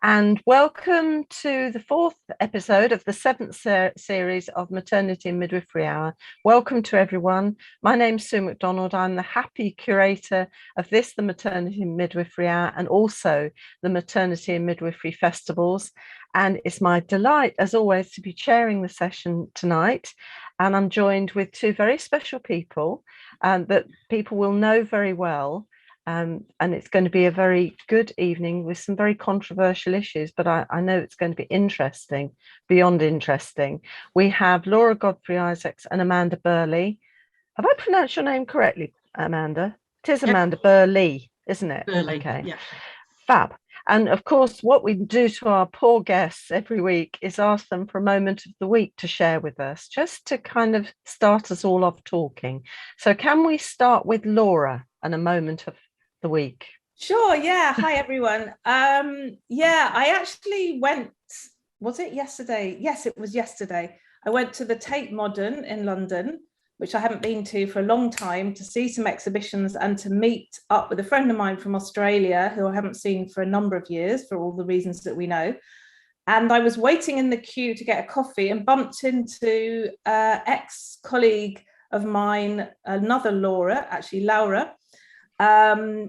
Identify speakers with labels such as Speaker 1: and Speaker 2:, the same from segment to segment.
Speaker 1: and welcome to the fourth episode of the seventh series of Maternity and Midwifery Hour. Welcome to everyone. My name's Sue McDonald. I'm the happy curator of this, the Maternity and Midwifery Hour, and also the Maternity and Midwifery Festivals. And it's my delight, as always, to be chairing the session tonight. And I'm joined with two very special people that people will know very well. And it's going to be a very good evening with some very controversial issues, but I know it's going to be interesting, beyond interesting. We have Laura Godfrey-Isaacs and Amanda Burleigh. Have I pronounced your name correctly, Amanda? It is Amanda Burleigh, isn't it?
Speaker 2: Burley,
Speaker 1: okay.
Speaker 2: Yeah.
Speaker 1: Fab. And of course, what we do to our poor guests every week is ask them for a moment of the week to share with us, just to kind of start us all off talking. So can we start with Laura and a moment of the week?
Speaker 3: Sure. Yeah. Hi everyone. I actually went, was it yesterday? Yes, it was yesterday. I went to the Tate Modern in London, which I haven't been to for a long time, to see some exhibitions and to meet up with a friend of mine from Australia who I haven't seen for a number of years for all the reasons that we know. And I was waiting in the queue to get a coffee and bumped into ex-colleague of mine, another Laura,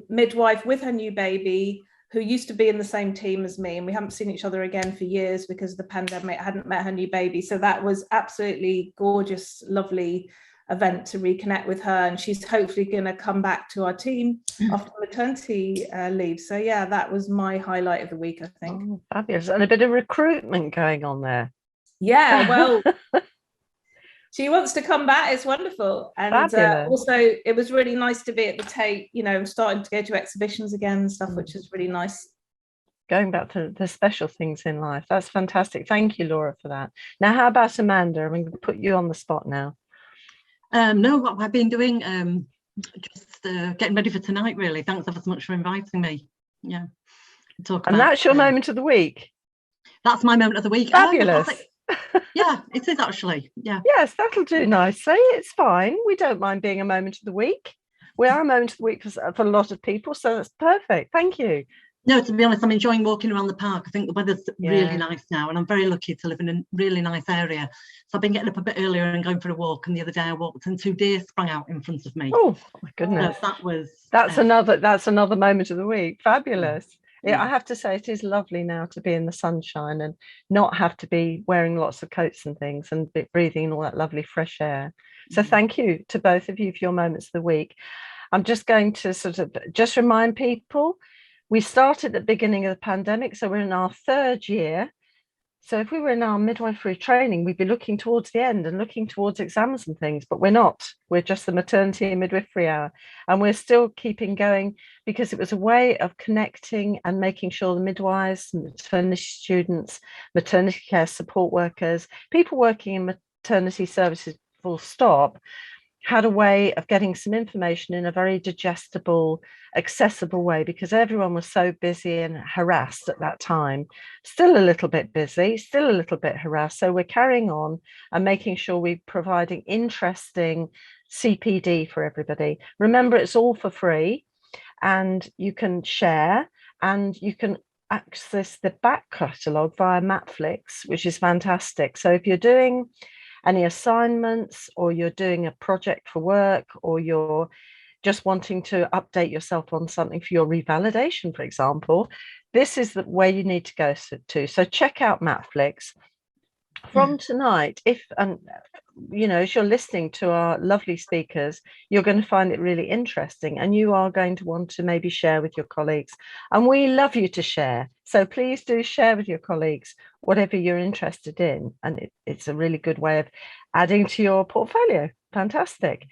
Speaker 3: midwife with her new baby, who used to be in the same team as me, and we haven't seen each other again for years because of the pandemic. I hadn't met her new baby, so that was absolutely gorgeous, lovely event to reconnect with her, and she's hopefully going to come back to our team after maternity leave. So yeah, that was my highlight of the week, I think.
Speaker 1: Oh, fabulous. And a bit of recruitment going on there.
Speaker 3: Yeah, well, she wants to come back. It's wonderful. And also it was really nice to be at the Tate, starting to go to exhibitions again and stuff, which is really nice.
Speaker 1: Going back to the special things in life. That's fantastic. Thank you, Laura, for that. Now, how about Amanda? I'm going to put you on the spot now.
Speaker 2: No, what I've been doing, just getting ready for tonight, really. Thanks ever so much for inviting me. Yeah.
Speaker 1: And that's your moment of the week?
Speaker 2: That's my moment of the week.
Speaker 1: Fabulous.
Speaker 2: Yeah, it is actually. Yeah.
Speaker 1: Yes, that'll do nicely. It's fine. We don't mind being a moment of the week. We are a moment of the week for a lot of people, so that's perfect. Thank you.
Speaker 2: No, to be honest, I'm enjoying walking around the park. I think the weather's really nice now, and I'm very lucky to live in a really nice area. So I've been getting up a bit earlier and going for a walk. And the other day I walked, and 2 deer sprang out in front of me.
Speaker 1: Oh my goodness!
Speaker 2: So
Speaker 1: that's another moment of the week. Fabulous. Yeah, I have to say it is lovely now to be in the sunshine and not have to be wearing lots of coats and things and breathing in all that lovely fresh air. So thank you to both of you for your moments of the week. I'm just going to sort of just remind people, we started at the beginning of the pandemic, so we're in our 3rd year. So if we were in our midwifery training, we'd be looking towards the end and looking towards exams and things, but we're not. We're just the Maternity and Midwifery Hour, and we're still keeping going because it was a way of connecting and making sure the midwives, maternity students, maternity care support workers, people working in maternity services full stop, had a way of getting some information in a very digestible, accessible way, because everyone was so busy and harassed at that time. Still a little bit busy, still a little bit harassed. So we're carrying on and making sure we're providing interesting CPD for everybody. Remember, it's all for free, and you can share and you can access the back catalogue via Netflix, which is fantastic. So if you're doing any assignments, or you're doing a project for work, or you're just wanting to update yourself on something for your revalidation, for example, this is the way you need to go to. So check out Netflix. From tonight, as you're listening to our lovely speakers, you're going to find it really interesting, and you are going to want to maybe share with your colleagues. And we love you to share. So please do share with your colleagues whatever you're interested in. And it's a really good way of adding to your portfolio. Fantastic.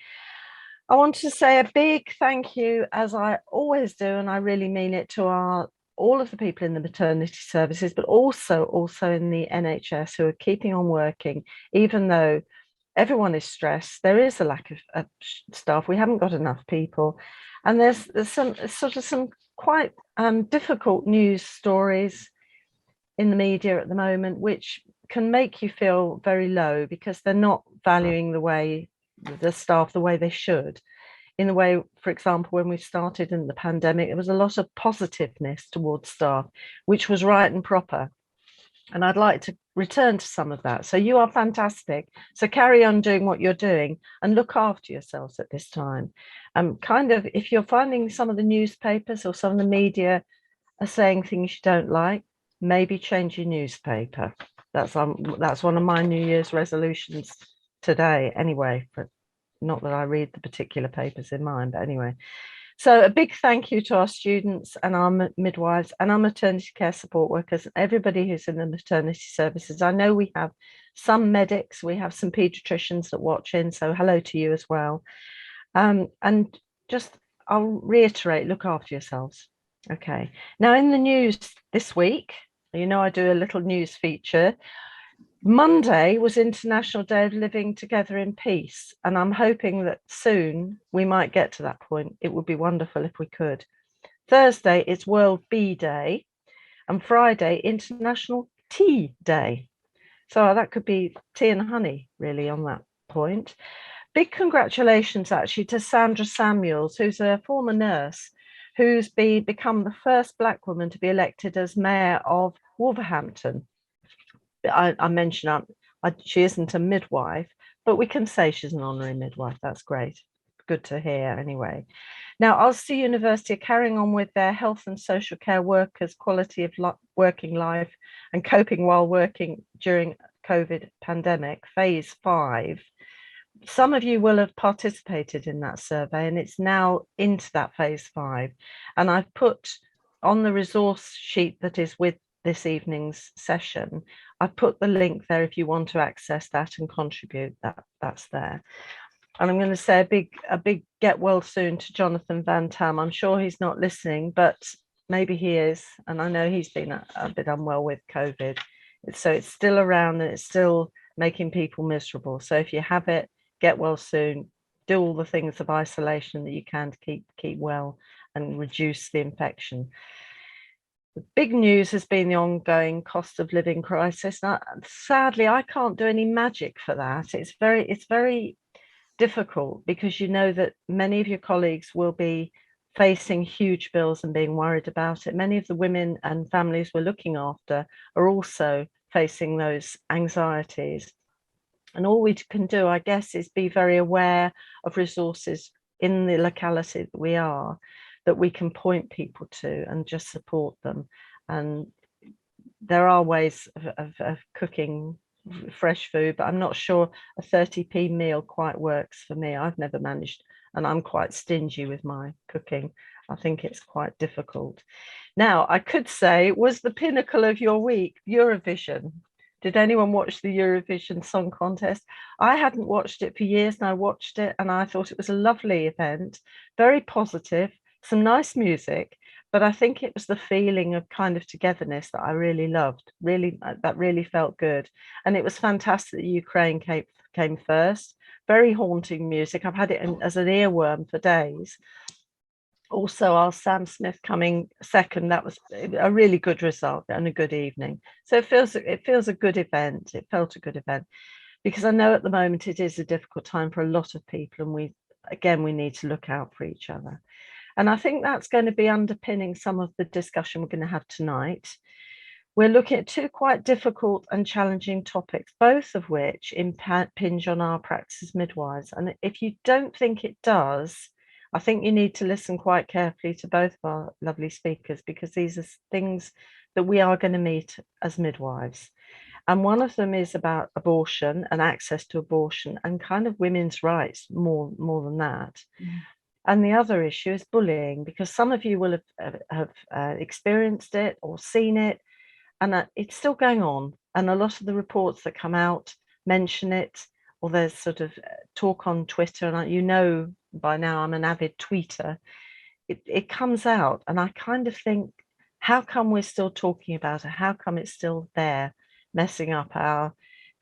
Speaker 1: I want to say a big thank you, as I always do, and I really mean it, to all of the people in the maternity services, but also in the NHS, who are keeping on working, even though everyone is stressed. There is a lack of staff. We haven't got enough people, and there's some quite difficult news stories in the media at the moment, which can make you feel very low because they're not valuing the staff the way they should. in the way, for example, when we started in the pandemic, there was a lot of positiveness towards staff, which was right and proper. And I'd like to return to some of that. So you are fantastic. So carry on doing what you're doing and look after yourselves at this time. Kind of, if you're finding some of the newspapers or some of the media are saying things you don't like, maybe change your newspaper. That's one of my New Year's resolutions today anyway, but not that I read the particular papers in mine, but anyway. So a big thank you to our students and our midwives and our maternity care support workers, everybody who's in the maternity services. I know we have some medics, we have some paediatricians that watch in, so hello to you as well. And just, I'll reiterate, look after yourselves. Okay. Now in the news this week, you know, I do a little news feature. Monday was International Day of Living Together in Peace, and I'm hoping that soon we might get to that point. It would be wonderful if we could. Thursday is World Bee Day, and Friday, International Tea Day. So that could be tea and honey, really, on that point. Big congratulations, actually, to Sandra Samuels, who's a former nurse, who's become the first Black woman to be elected as mayor of Wolverhampton. I mentioned she isn't a midwife, but we can say she's an honorary midwife. That's great. Good to hear anyway. Now, Ulster University are carrying on with their health and social care workers' quality of working life and coping while working during COVID pandemic, phase 5. Some of you will have participated in that survey, and it's now into that phase 5. And I've put on the resource sheet that is with this evening's session, I've put the link there if you want to access that and contribute. That's there. And I'm going to say a big get well soon to Jonathan Van Tam. I'm sure he's not listening, but maybe he is. And I know he's been a bit unwell with COVID. So it's still around and it's still making people miserable. So if you have it, get well soon. Do all the things of isolation that you can to keep well and reduce the infection. The big news has been the ongoing cost of living crisis. Now, sadly, I can't do any magic for that. It's very difficult because you know that many of your colleagues will be facing huge bills and being worried about it. Many of the women and families we're looking after are also facing those anxieties. And all we can do, I guess, is be very aware of resources in the locality that we are, that we can point people to and just support them. And there are ways of cooking fresh food, but I'm not sure a 30p meal quite works for me. I've never managed, and I'm quite stingy with my cooking. I think it's quite difficult. Now, I could say, was the pinnacle of your week Eurovision? Did anyone watch the Eurovision Song Contest? I hadn't watched it for years, and I watched it and I thought it was a lovely event, very positive, some nice music, but I think it was the feeling of kind of togetherness that I really loved. That really felt good. And it was fantastic that Ukraine came first. Very haunting music. I've had it as an earworm for days. Also, our Sam Smith coming second. That was a really good result and a good evening. So it feels a good event. It felt a good event because I know at the moment it is a difficult time for a lot of people, and we need to look out for each other. And I think that's going to be underpinning some of the discussion we're going to have tonight. We're looking at two quite difficult and challenging topics, both of which impinge on our practice as midwives. And if you don't think it does, I think you need to listen quite carefully to both of our lovely speakers, because these are things that we are going to meet as midwives. And one of them is about abortion and access to abortion and kind of women's rights more than that. Mm. And the other issue is bullying, because some of you will have experienced it or seen it, and it's still going on. And a lot of the reports that come out mention it, or there's sort of talk on Twitter, and you know by now I'm an avid tweeter. It comes out, and I kind of think, how come we're still talking about it? How come it's still there, messing up our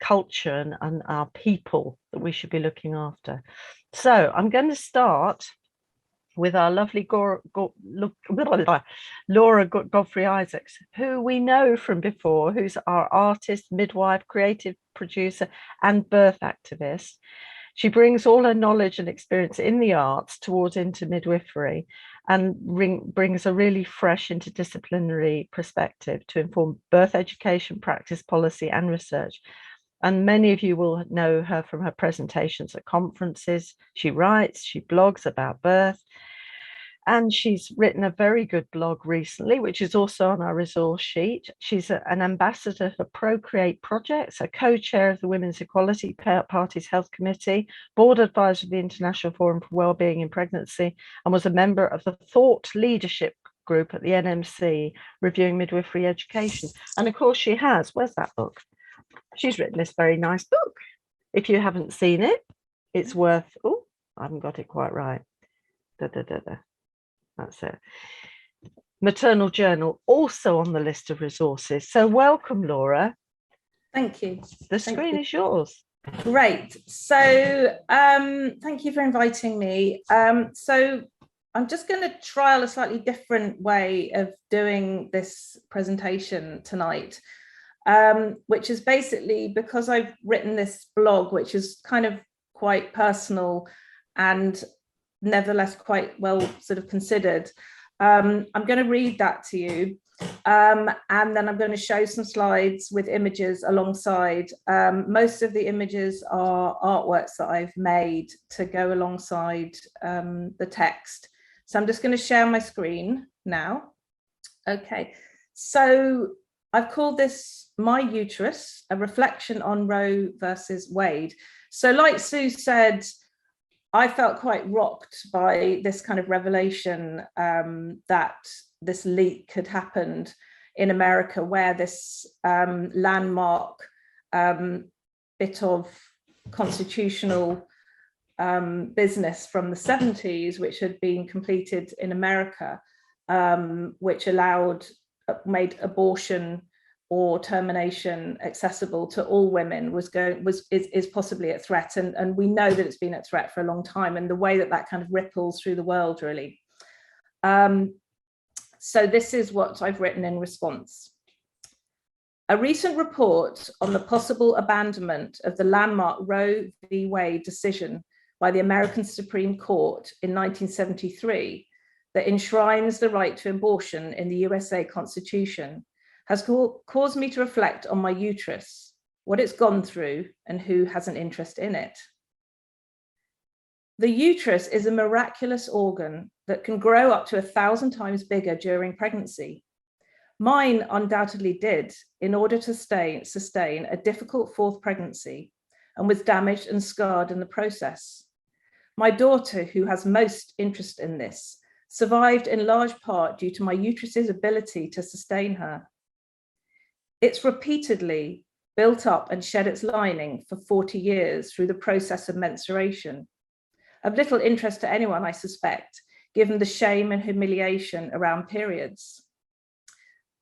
Speaker 1: culture and our people that we should be looking after? So I'm going to start with our lovely Laura Godfrey-Isaacs, who we know from before, who's our artist, midwife, creative producer, and birth activist. She brings all her knowledge and experience in the arts towards into midwifery, and brings a really fresh interdisciplinary perspective to inform birth education, practice, policy, and research. And many of you will know her from her presentations at conferences. She writes, she blogs about birth, and she's written a very good blog recently, which is also on our resource sheet. She's an ambassador for Procreate Projects, a co-chair of the Women's Equality Party's Health Committee, board advisor of the International Forum for Wellbeing in Pregnancy, and was a member of the Thought Leadership Group at the NMC, reviewing midwifery education. And of course she has, where's that book? She's written this very nice book. If you haven't seen it, it's worth, oh, I haven't got it quite right. That's it. Maternal Journal, also on the list of resources. So welcome, Laura.
Speaker 3: Thank you.
Speaker 1: The screen is yours.
Speaker 3: Great. So thank you for inviting me. So I'm just going to trial a slightly different way of doing this presentation tonight, which is basically because I've written this blog, which is kind of quite personal and nevertheless quite well sort of considered. I'm going to read that to you, and then I'm going to show some slides with images alongside. Most of the images are artworks that I've made to go alongside the text. So I'm just going to share my screen now. Okay, so I've called this My Uterus, a reflection on Roe versus Wade. So like Sue said, I felt quite rocked by this kind of revelation that this leak had happened in America, where this landmark bit of constitutional business from the 70s, which had been completed in America, which made abortion or termination accessible to all women, is possibly at threat, and we know that it's been at threat for a long time, and the way that kind of ripples through the world, really. So this is what I've written in response. A recent report on the possible abandonment of the landmark Roe v. Wade decision by the American Supreme Court in 1973 that enshrines the right to abortion in the USA Constitution has caused me to reflect on my uterus, what it's gone through, and who has an interest in it. The uterus is a miraculous organ that can grow up to 1,000 times bigger during pregnancy. Mine undoubtedly did, in order to sustain a difficult fourth pregnancy, and was damaged and scarred in the process. My daughter, who has most interest in this, survived in large part due to my uterus's ability to sustain her. It's repeatedly built up and shed its lining for 40 years through the process of menstruation, of little interest to anyone, I suspect, given the shame and humiliation around periods.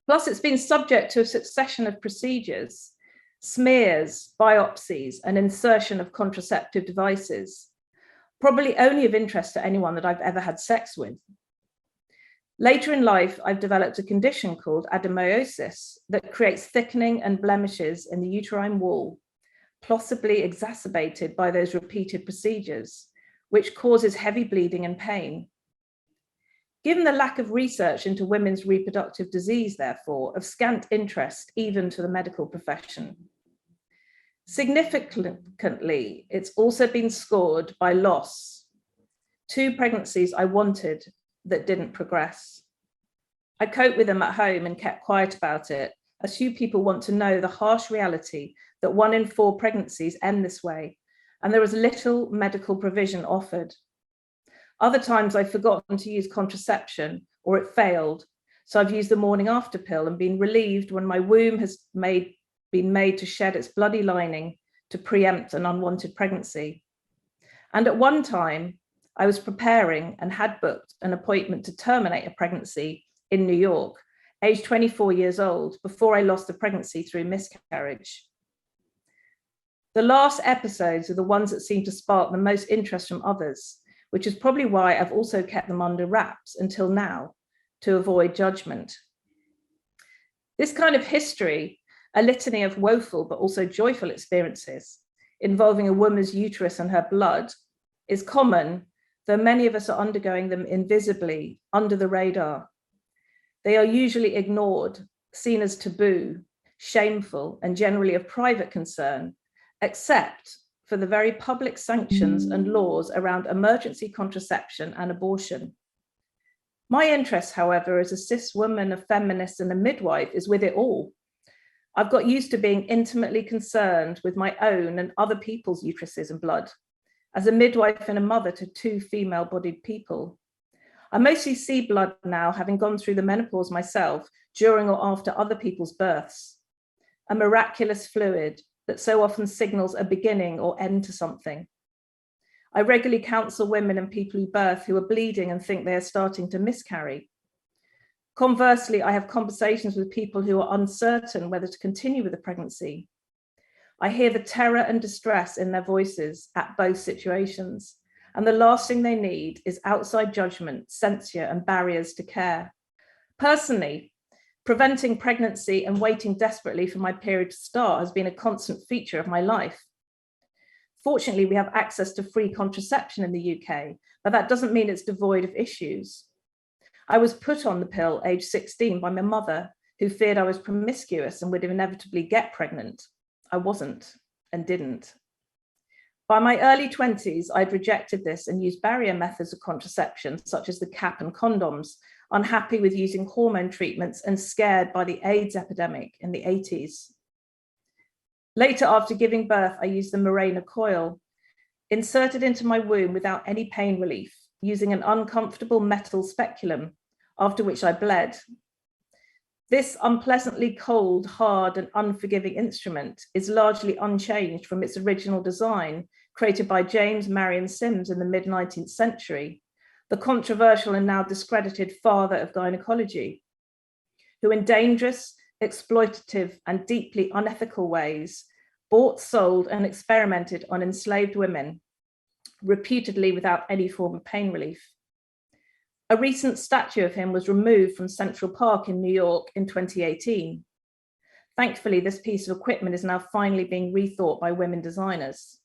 Speaker 3: Plus, it's been subject to a succession of procedures, smears, biopsies, and insertion of contraceptive devices, probably only of interest to anyone that I've ever had sex with. Later in life, I've developed a condition called adenomyosis that creates thickening and blemishes in the uterine wall, possibly exacerbated by those repeated procedures, which causes heavy bleeding and pain. Given the lack of research into women's reproductive disease, therefore, of scant interest even to the medical profession. Significantly, it's also been scored by loss. 2 pregnancies I wanted that didn't progress. I coped with them at home and kept quiet about it, as few people want to know the harsh reality that 1 in 4 pregnancies end this way, and there was little medical provision offered. Other times I've forgotten to use contraception, or it failed, so I've used the morning after pill and been relieved when my womb has been made to shed its bloody lining to preempt an unwanted pregnancy. And at one time, I was preparing and had booked an appointment to terminate a pregnancy in New York, aged 24 years old, before I lost the pregnancy through miscarriage. The last episodes are the ones that seem to spark the most interest from others, which is probably why I've also kept them under wraps until now, to avoid judgment. This kind of history, a litany of woeful but also joyful experiences, involving a woman's uterus and her blood is common, though many of us are undergoing them invisibly, under the radar. They are usually ignored, seen as taboo, shameful, and generally of private concern, except for the very public sanctions and laws around emergency contraception and abortion. My interest, however, as a cis woman, a feminist, and a midwife is with it all. I've got used to being intimately concerned with my own and other people's uteruses and blood, as a midwife and a mother to 2 female-bodied people. I mostly see blood now, having gone through the menopause myself, during or after other people's births, a miraculous fluid that so often signals a beginning or end to something. I regularly counsel women and people who birth who are bleeding and think they are starting to miscarry. Conversely, I have conversations with people who are uncertain whether to continue with the pregnancy. I hear the terror and distress in their voices at both situations, and the last thing they need is outside judgment, censure, and barriers to care. Personally, preventing pregnancy and waiting desperately for my period to start has been a constant feature of my life. Fortunately, we have access to free contraception in the UK, but that doesn't mean it's devoid of issues. I was put on the pill age 16 by my mother, who feared I was promiscuous and would inevitably get pregnant. I wasn't and didn't. By my early 20s, I'd rejected this and used barrier methods of contraception, such as the cap and condoms, unhappy with using hormone treatments and scared by the AIDS epidemic in the 80s. Later, after giving birth, I used the Mirena coil, inserted into my womb without any pain relief, using an uncomfortable metal speculum, after which I bled. This unpleasantly cold, hard, and unforgiving instrument is largely unchanged from its original design, created by James Marion Sims in the mid-19th century, the controversial and now discredited father of gynecology, who in dangerous, exploitative, and deeply unethical ways bought, sold, and experimented on enslaved women, reputedly without any form of pain relief. A recent statue of him was removed from Central Park in New York in 2018. Thankfully, this piece of equipment is now finally being rethought by women designers.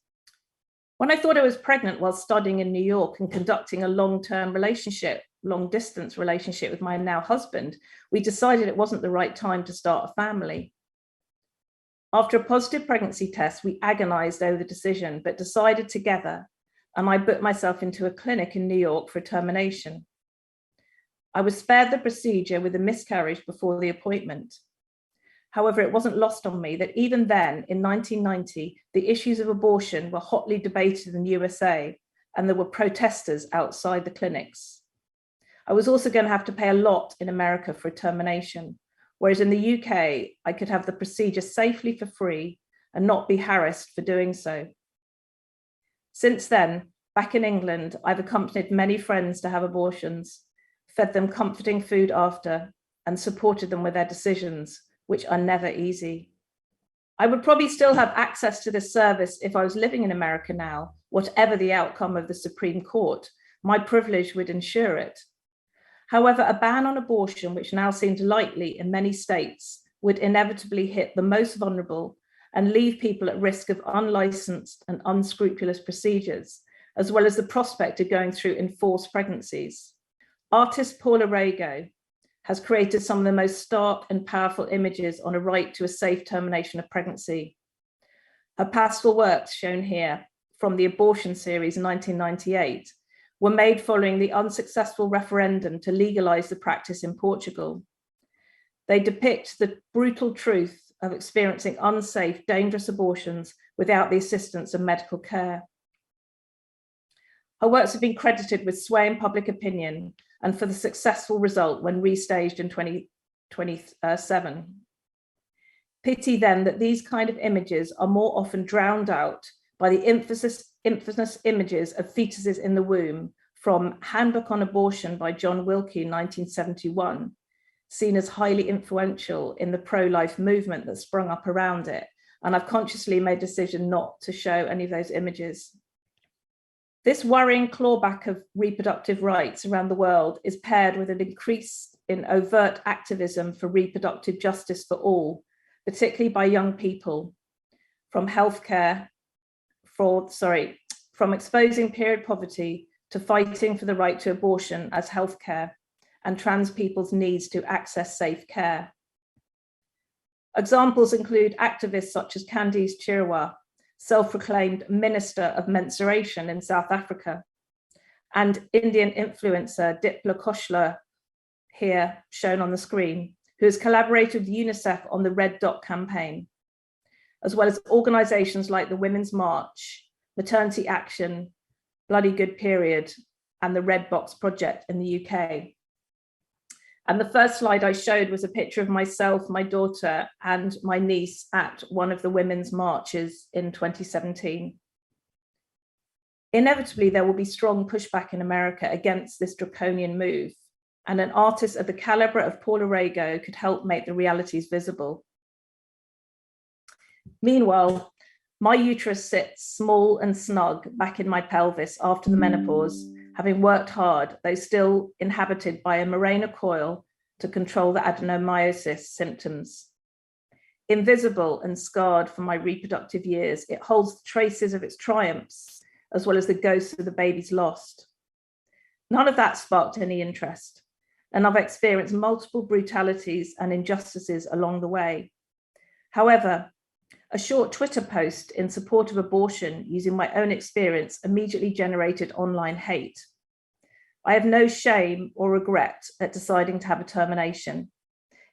Speaker 3: When I thought I was pregnant while studying in New York and conducting a long-distance relationship with my now husband, we decided it wasn't the right time to start a family. After a positive pregnancy test, we agonized over the decision, but decided together, and I booked myself into a clinic in New York for a termination. I was spared the procedure with a miscarriage before the appointment. However, it wasn't lost on me that even then, in 1990, the issues of abortion were hotly debated in the USA, and there were protesters outside the clinics. I was also going to have to pay a lot in America for a termination, whereas in the UK, I could have the procedure safely for free and not be harassed for doing so. Since then, back in England, I've accompanied many friends to have abortions, fed them comforting food after, and supported them with their decisions, which are never easy. I would probably still have access to this service if I was living in America now, whatever the outcome of the Supreme Court. My privilege would ensure it. However, a ban on abortion, which now seems likely in many states, would inevitably hit the most vulnerable and leave people at risk of unlicensed and unscrupulous procedures, as well as the prospect of going through enforced pregnancies. Artist Paula Rego has created some of the most stark and powerful images on a right to a safe termination of pregnancy. Her pastoral works, shown here from the Abortion series in 1998, were made following the unsuccessful referendum to legalize the practice in Portugal. They depict the brutal truth of experiencing unsafe, dangerous abortions without the assistance of medical care. Her works have been credited with sway in public opinion and for the successful result when restaged in 2027. Pity then that these kind of images are more often drowned out by the infamous images of fetuses in the womb from Handbook on Abortion by John Wilkie in 1971, seen as highly influential in the pro-life movement that sprung up around it. And I've consciously made a decision not to show any of those images. This worrying clawback of reproductive rights around the world is paired with an increase in overt activism for reproductive justice for all, particularly by young people, from healthcare from exposing period poverty to fighting for the right to abortion as healthcare and trans people's needs to access safe care. Examples include activists such as Candice Chirwa, self-proclaimed Minister of Menstruation in South Africa, and Indian influencer Dipla Khoshla, here shown on the screen, who has collaborated with UNICEF on the Red Dot campaign, as well as organisations like the Women's March, Maternity Action, Bloody Good Period, and the Red Box Project in the UK. And the first slide I showed was a picture of myself, my daughter, and my niece at one of the women's marches in 2017. Inevitably, there will be strong pushback in America against this draconian move, and an artist of the calibre of Paula Rego could help make the realities visible. Meanwhile, my uterus sits small and snug back in my pelvis after the menopause, having worked hard, though still inhabited by a Mirena coil to control the adenomyosis symptoms. Invisible and scarred from my reproductive years, it holds the traces of its triumphs, as well as the ghosts of the babies lost. None of that sparked any interest, and I've experienced multiple brutalities and injustices along the way. However, a short Twitter post in support of abortion using my own experience immediately generated online hate. I have no shame or regret at deciding to have a termination.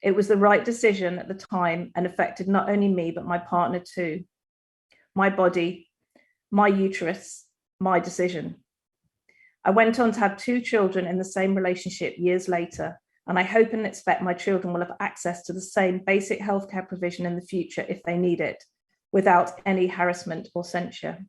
Speaker 3: It was the right decision at the time and affected not only me, but my partner too. My body, my uterus, my decision. I went on to have 2 children in the same relationship years later, and I hope and expect my children will have access to the same basic healthcare provision in the future if they need it, without any harassment or censure.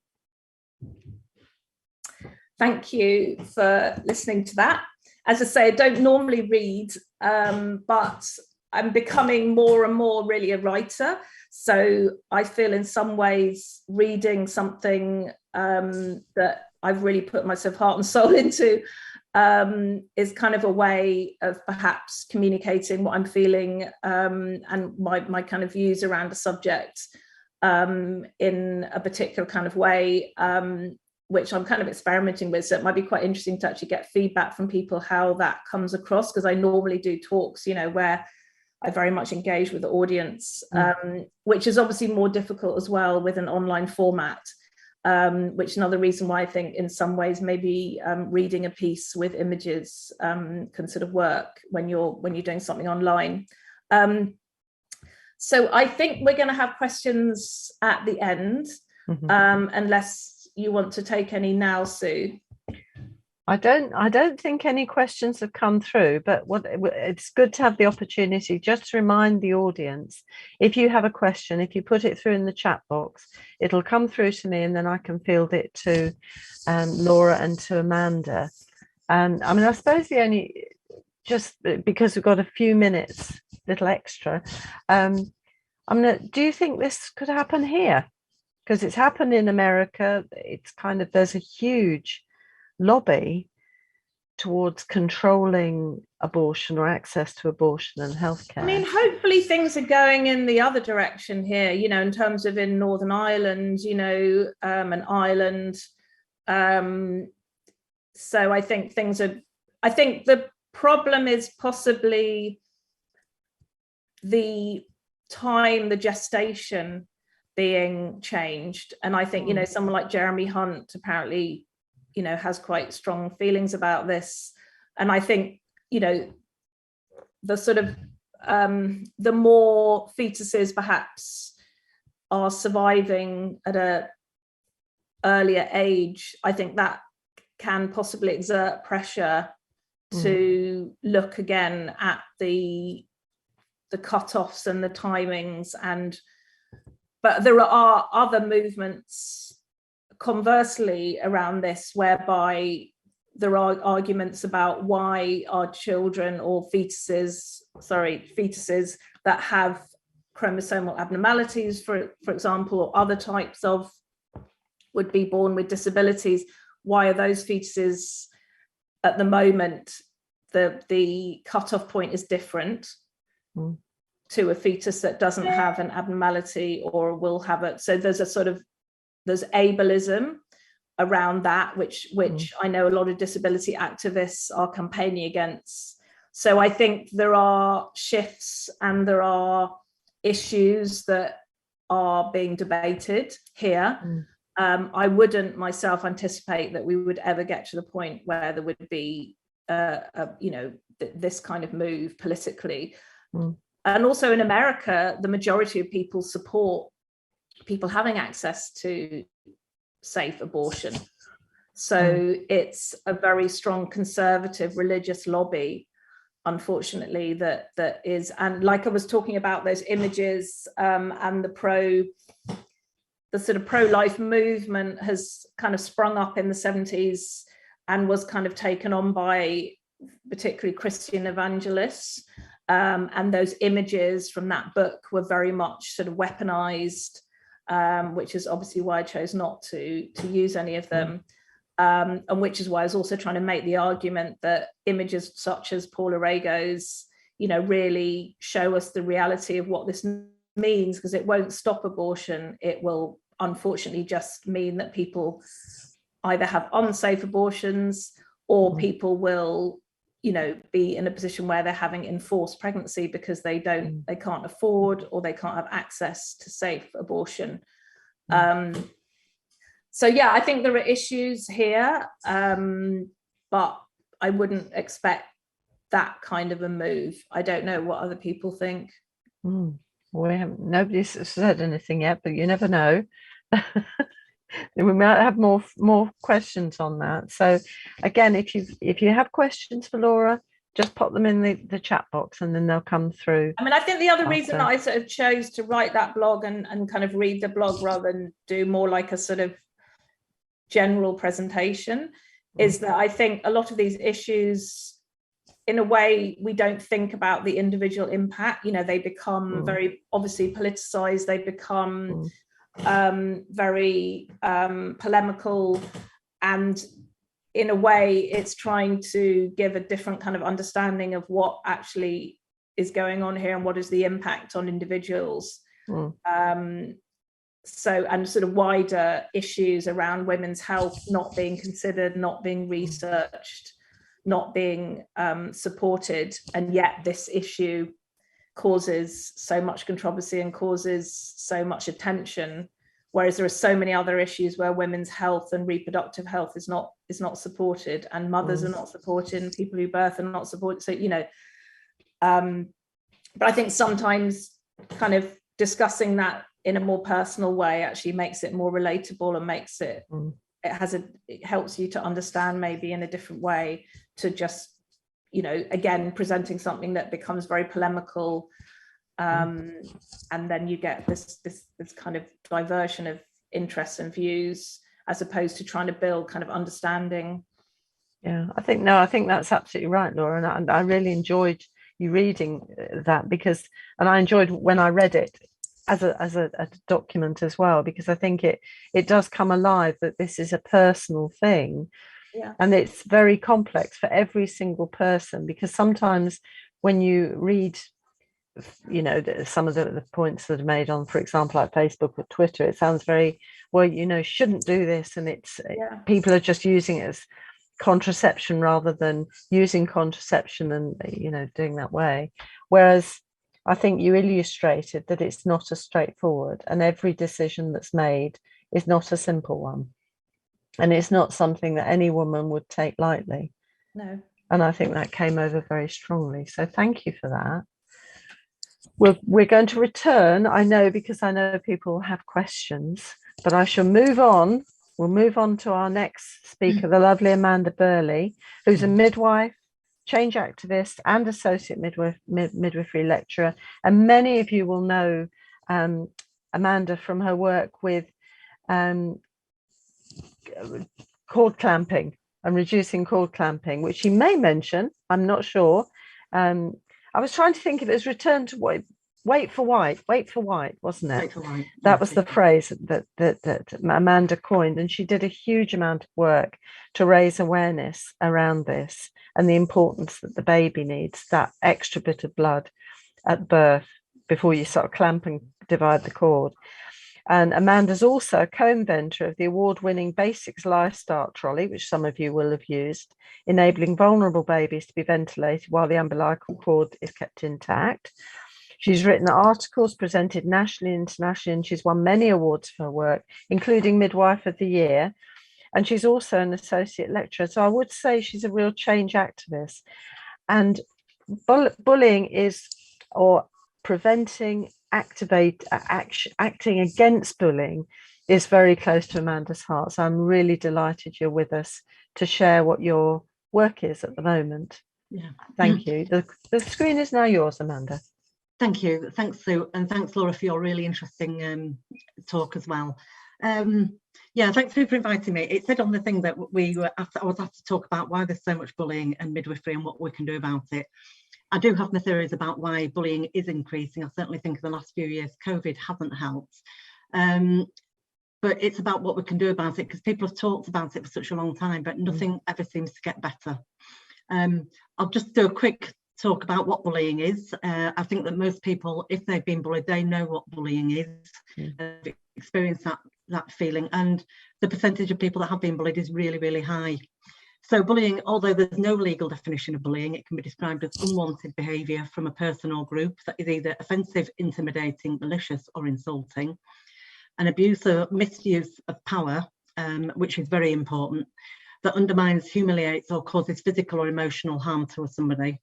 Speaker 3: Thank you for listening to that. As I say, I don't normally read, but I'm becoming more and more really a writer. So I feel in some ways reading something that I've really put myself heart and soul into is kind of a way of perhaps communicating what I'm feeling and my kind of views around a subject in a particular kind of way, which I'm kind of experimenting with. So it might be quite interesting to actually get feedback from people how that comes across, because I normally do talks, you know, where I very much engage with the audience, which is obviously more difficult as well with an online format. Which is another reason why I think in some ways maybe reading a piece with images can sort of work when you're doing something online. So I think we're going to have questions at the end, unless you want to take any now, Sue.
Speaker 1: I don't think any questions have come through, but it's good to have the opportunity just to remind the audience, if you have a question, if you put it through in the chat box, it'll come through to me and then I can field it to Laura and to Amanda. And I mean, I suppose just because we've got a few minutes, little extra, do you think this could happen here? Because it's happened in America. It's kind of, there's a huge lobby towards controlling abortion or access to abortion and healthcare.
Speaker 3: I mean, hopefully things are going in the other direction here, you know, in terms of in Northern Ireland, you know, an island. So I think I think the problem is possibly the gestation being changed. And I think, you know, someone like Jeremy Hunt apparently, you know, has quite strong feelings about this. And I think, you know, the sort of, the more fetuses perhaps are surviving at a earlier age, I think that can possibly exert pressure to look again at the cutoffs and the timings. But there are other movements conversely around this, whereby there are arguments about why our children or fetuses that have chromosomal abnormalities, for example, or other types of would be born with disabilities, why are those fetuses at the moment, the cutoff point is different to a fetus that doesn't have an abnormality or will have it. So there's a sort of there's ableism around that, which I know a lot of disability activists are campaigning against. So I think there are shifts and there are issues that are being debated here. I wouldn't myself anticipate that we would ever get to the point where there would be this kind of move politically. And also in America, the majority of people support people having access to safe abortion. So it's a very strong conservative religious lobby, unfortunately, that is, and like I was talking about those images, and the sort of pro-life movement has kind of sprung up in the 70s and was kind of taken on by particularly Christian evangelists, and those images from that book were very much sort of weaponized, which is obviously why I chose not to use any of them. And which is why I was also trying to make the argument that images such as Paula Rago's, really show us the reality of what this means, because it won't stop abortion. It will unfortunately just mean that people either have unsafe abortions, or people will, be in a position where they're having enforced pregnancy because they can't afford, or they can't have access to safe abortion. So yeah, I think there are issues here, but I wouldn't expect that kind of a move. I don't know what other people think.
Speaker 1: Nobody's said anything yet, but you never know. We might have more questions on that. So again, if you have questions for Laura, just pop them in the chat box and then they'll come through.
Speaker 3: I mean, I think the other reason that I sort of chose to write that blog and kind of read the blog rather than do more like a sort of general presentation is that I think a lot of these issues, in a way, we don't think about the individual impact. They become very obviously politicized. They become very polemical, and in a way it's trying to give a different kind of understanding of what actually is going on here and what is the impact on individuals. So, and sort of wider issues around women's health not being considered, not being researched, not being supported, and yet this issue causes so much controversy and causes so much attention, whereas there are so many other issues where women's health and reproductive health is not supported, and mothers are not supported, and people who birth are not supported. So but I think sometimes kind of discussing that in a more personal way actually makes it more relatable and makes it it helps you to understand maybe in a different way to just again presenting something that becomes very polemical, and then you get this kind of diversion of interests and views as opposed to trying to build kind of understanding.
Speaker 1: I think that's absolutely right, Laura, and I really enjoyed you reading that, and I enjoyed when I read it as a document as well, because I think it does come alive that this is a personal thing. And it's very complex for every single person, because sometimes when you read some of the points that are made on, for example, like Facebook or Twitter, it sounds very, well, shouldn't do this, and people are just using it as contraception rather than using contraception and doing that way. Whereas I think you illustrated that it's not as straightforward, and every decision that's made is not a simple one, and it's not something that any woman would take lightly.
Speaker 3: No.
Speaker 1: And I think that came over very strongly. So thank you for that. We're going to return, I know, because I know people have questions, but I shall move on. We'll move on to our next speaker, the lovely Amanda Burleigh, who's a midwife, change activist and associate midwifery lecturer. And many of you will know Amanda from her work with cord clamping and reducing cord clamping, which she may mention, I'm not sure. I was trying to think if it was return to wait for white, wasn't it?
Speaker 2: Wait for white.
Speaker 1: That was the phrase that Amanda coined, and she did a huge amount of work to raise awareness around this and the importance that the baby needs that extra bit of blood at birth before you sort of clamp and divide the cord. And Amanda's also a co-inventor of the award-winning Basics Lifestyle Trolley, which some of you will have used, enabling vulnerable babies to be ventilated while the umbilical cord is kept intact. She's written articles, presented nationally and internationally, and she's won many awards for her work, including Midwife of the Year. And she's also an associate lecturer. So I would say she's a real change activist. And bullying is, or preventing, acting against bullying is very close to Amanda's heart. So I'm really delighted you're with us to share what your work is at the moment.
Speaker 2: Yeah.
Speaker 1: Thank you. The screen is now yours, Amanda.
Speaker 2: Thank you. Thanks, Sue. And thanks, Laura, for your really interesting talk as well. Yeah, thanks for inviting me. It said on the thing that I was asked to talk about why there's so much bullying and midwifery and what we can do about it. I do have my theories about why bullying is increasing. I certainly think in the last few years, COVID hasn't helped. But it's about what we can do about it, because people have talked about it for such a long time, but nothing ever seems to get better. I'll just do a quick talk about what bullying is. I think that most people, if they've been bullied, they know what bullying is. They've experienced that feeling, and the percentage of people that have been bullied is really, really high. So bullying, although there's no legal definition of bullying, it can be described as unwanted behaviour from a person or group that is either offensive, intimidating, malicious or insulting. An abuse or misuse of power, which is very important, that undermines, humiliates or causes physical or emotional harm to somebody.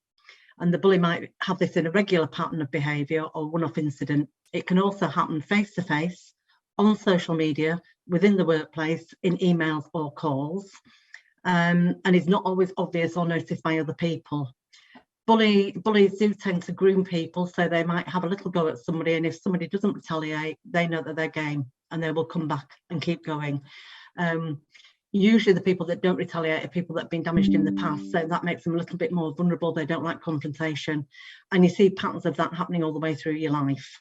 Speaker 2: And the bully might have this in a regular pattern of behaviour or one-off incident. It can also happen face-to-face, on social media, within the workplace, in emails or calls. And is not always obvious or noticed by other people. Bullies do tend to groom people, so they might have a little go at somebody, and if somebody doesn't retaliate, they know that they're game and they will come back and keep going. Usually the people that don't retaliate are people that have been damaged in the past, so that makes them a little bit more vulnerable. They don't like confrontation, and you see patterns of that happening all the way through your life.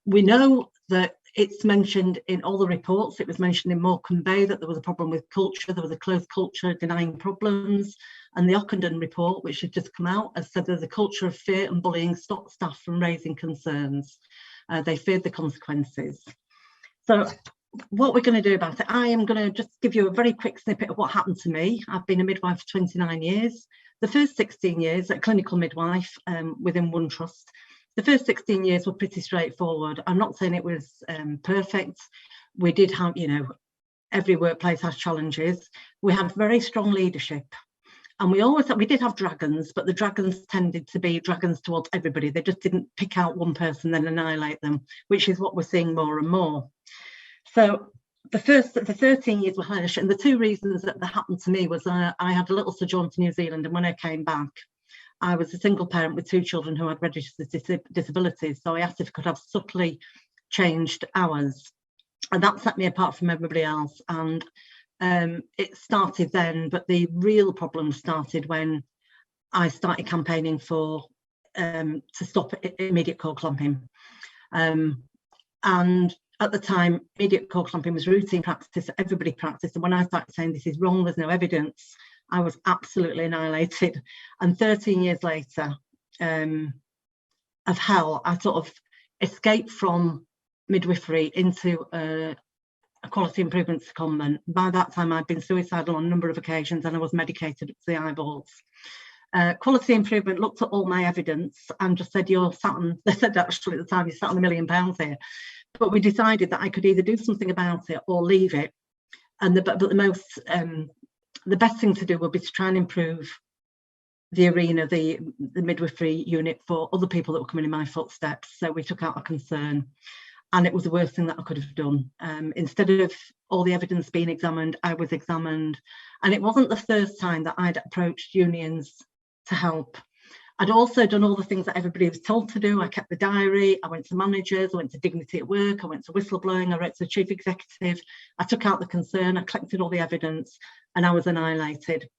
Speaker 2: We know that it's mentioned in all the reports. It was mentioned in Morecambe Bay that there was a problem with culture. There was a closed culture denying problems. And the Ockenden report, which has just come out, has said there's a culture of fear and bullying stopped staff from raising concerns. They feared the consequences. So what we're going to do about it, I am going to just give you a very quick snippet of what happened to me. I've been a midwife for 29 years. The first 16 years a clinical midwife within one trust. The first 16 years were pretty straightforward. I'm not saying it was perfect. We did have, every workplace has challenges. We had very strong leadership. And we did have dragons, but the dragons tended to be dragons towards everybody. They just didn't pick out one person and annihilate them, which is what we're seeing more and more. So the 13 years were hellish. And the two reasons that happened to me was I had a little sojourn to New Zealand, and when I came back, I was a single parent with two children who had registered disabilities. So I asked if I could have subtly changed hours. And that set me apart from everybody else. And it started then, but the real problem started when I started campaigning for to stop immediate cord clamping. And at the time, immediate cord clamping was routine practice, everybody practiced. And when I started saying this is wrong, there's no evidence, I was absolutely annihilated. And 13 years later of hell, I sort of escaped from midwifery into a quality improvement secondment. By that time, I'd been suicidal on a number of occasions and I was medicated up to the eyeballs. Quality improvement looked at all my evidence and just said, they said actually at the time, you sat on £1 million here. But we decided that I could either do something about it or leave it. And the best thing to do would be to try and improve the arena, the midwifery unit for other people that were coming in my footsteps. So we took out a concern, and it was the worst thing that I could have done. Instead of all the evidence being examined, I was examined. And it wasn't the first time that I'd approached unions to help. I'd also done all the things that everybody was told to do. I kept the diary, I went to managers, I went to Dignity at Work, I went to whistleblowing, I wrote to the chief executive, I took out the concern, I collected all the evidence, and I was annihilated.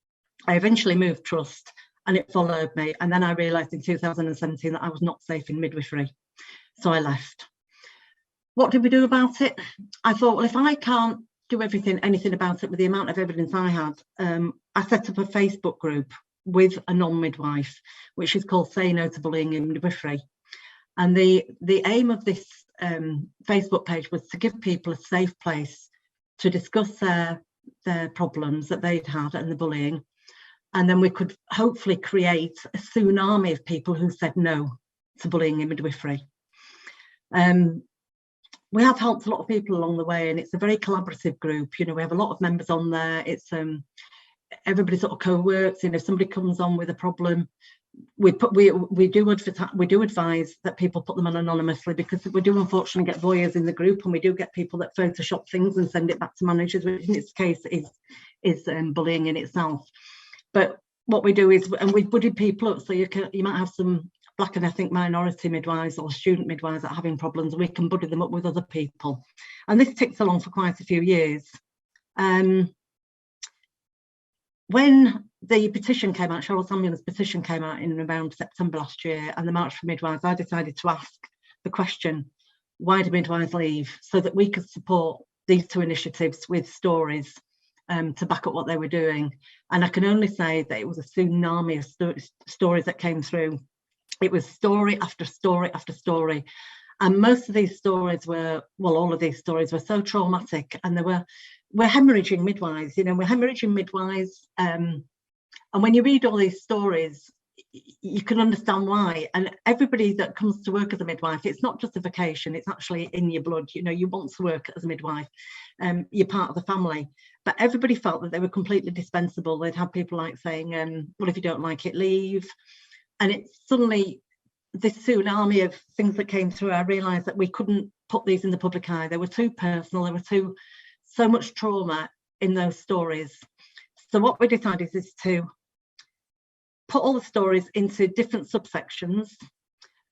Speaker 2: I eventually moved trust and it followed me. And then I realised in 2017 that I was not safe in midwifery. So I left. What did we do about it? I thought, well, if I can't do anything about it with the amount of evidence I had, I set up a Facebook group with a non-midwife, which is called Say No to Bullying in Midwifery. And the aim of this Facebook page was to give people a safe place to discuss their problems that they'd had and the bullying. And then we could hopefully create a tsunami of people who said no to bullying in midwifery. We have helped a lot of people along the way, and it's a very collaborative group. You know, we have a lot of members on there. It's everybody sort of co-works. You know, if somebody comes on with a problem, we do advise that people put them on anonymously, because we do unfortunately get voyeurs in the group, and we do get people that Photoshop things and send it back to managers, which in this case is bullying in itself. But what we do is, and we buddy people up, so you might have some Black and ethnic minority midwives or student midwives that are having problems. We can buddy them up with other people, and this ticks along for quite a few years. When the petition came out, Cheryl Samuel's petition came out in around September last year, and the March for Midwives, I decided to ask the question, why do midwives leave? So that we could support these two initiatives with stories to back up what they were doing. And I can only say that it was a tsunami of stories that came through. It was story after story after story. And most of these stories were, well, all of these stories were so traumatic, and we're hemorrhaging midwives, you know, we're hemorrhaging midwives. And when you read all these stories, you can understand why. And everybody that comes to work as a midwife, it's not just a vocation, it's actually in your blood. You know, you want to work as a midwife, you're part of the family. But everybody felt that they were completely dispensable. They'd have people like saying, well, if you don't like it, leave. And it's suddenly this tsunami of things that came through. I realised that we couldn't put these in the public eye. They were too personal. There were so much trauma in those stories. So what we decided is to put all the stories into different subsections,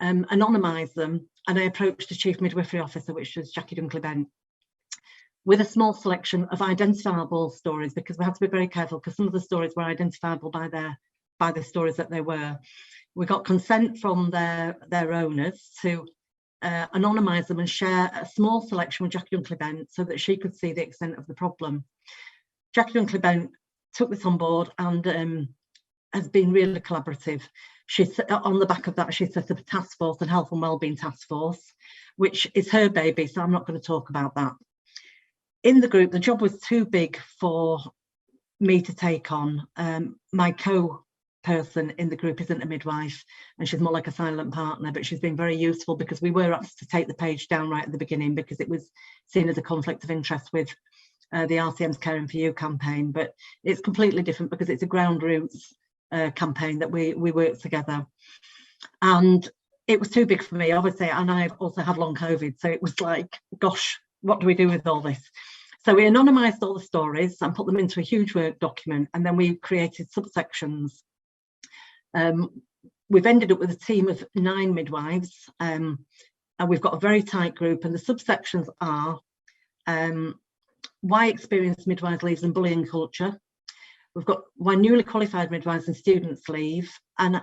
Speaker 2: anonymise them, and I approached the Chief Midwifery Officer, which was Jackie Dunkley-Bent, with a small selection of identifiable stories, because we have to be very careful, because some of the stories were identifiable by the stories that they were. We got consent from their owners to anonymise them and share a small selection with Jackie Dunkley-Bent so that she could see the extent of the problem. Jackie Dunkley-Bent took this on board and has been really collaborative. She's on the back of that, she set up a task force, and health and wellbeing task force, which is her baby, so I'm not going to talk about that. In the group, the job was too big for me to take on. My co-person in the group isn't a midwife, and she's more like a silent partner, but she's been very useful, because we were asked to take the page down right at the beginning because it was seen as a conflict of interest with the RCM's Caring for You campaign. But it's completely different because it's a ground roots campaign that we work together. And it was too big for me, obviously, and I've also had long COVID, so it was like, gosh, what do we do with all this? So we anonymised all the stories and put them into a huge Word document, and then we created subsections. We've ended up with a team of 9 midwives, and we've got a very tight group, and the subsections are why experienced midwives leaves and bullying culture. We've got why newly qualified midwives and students leave. And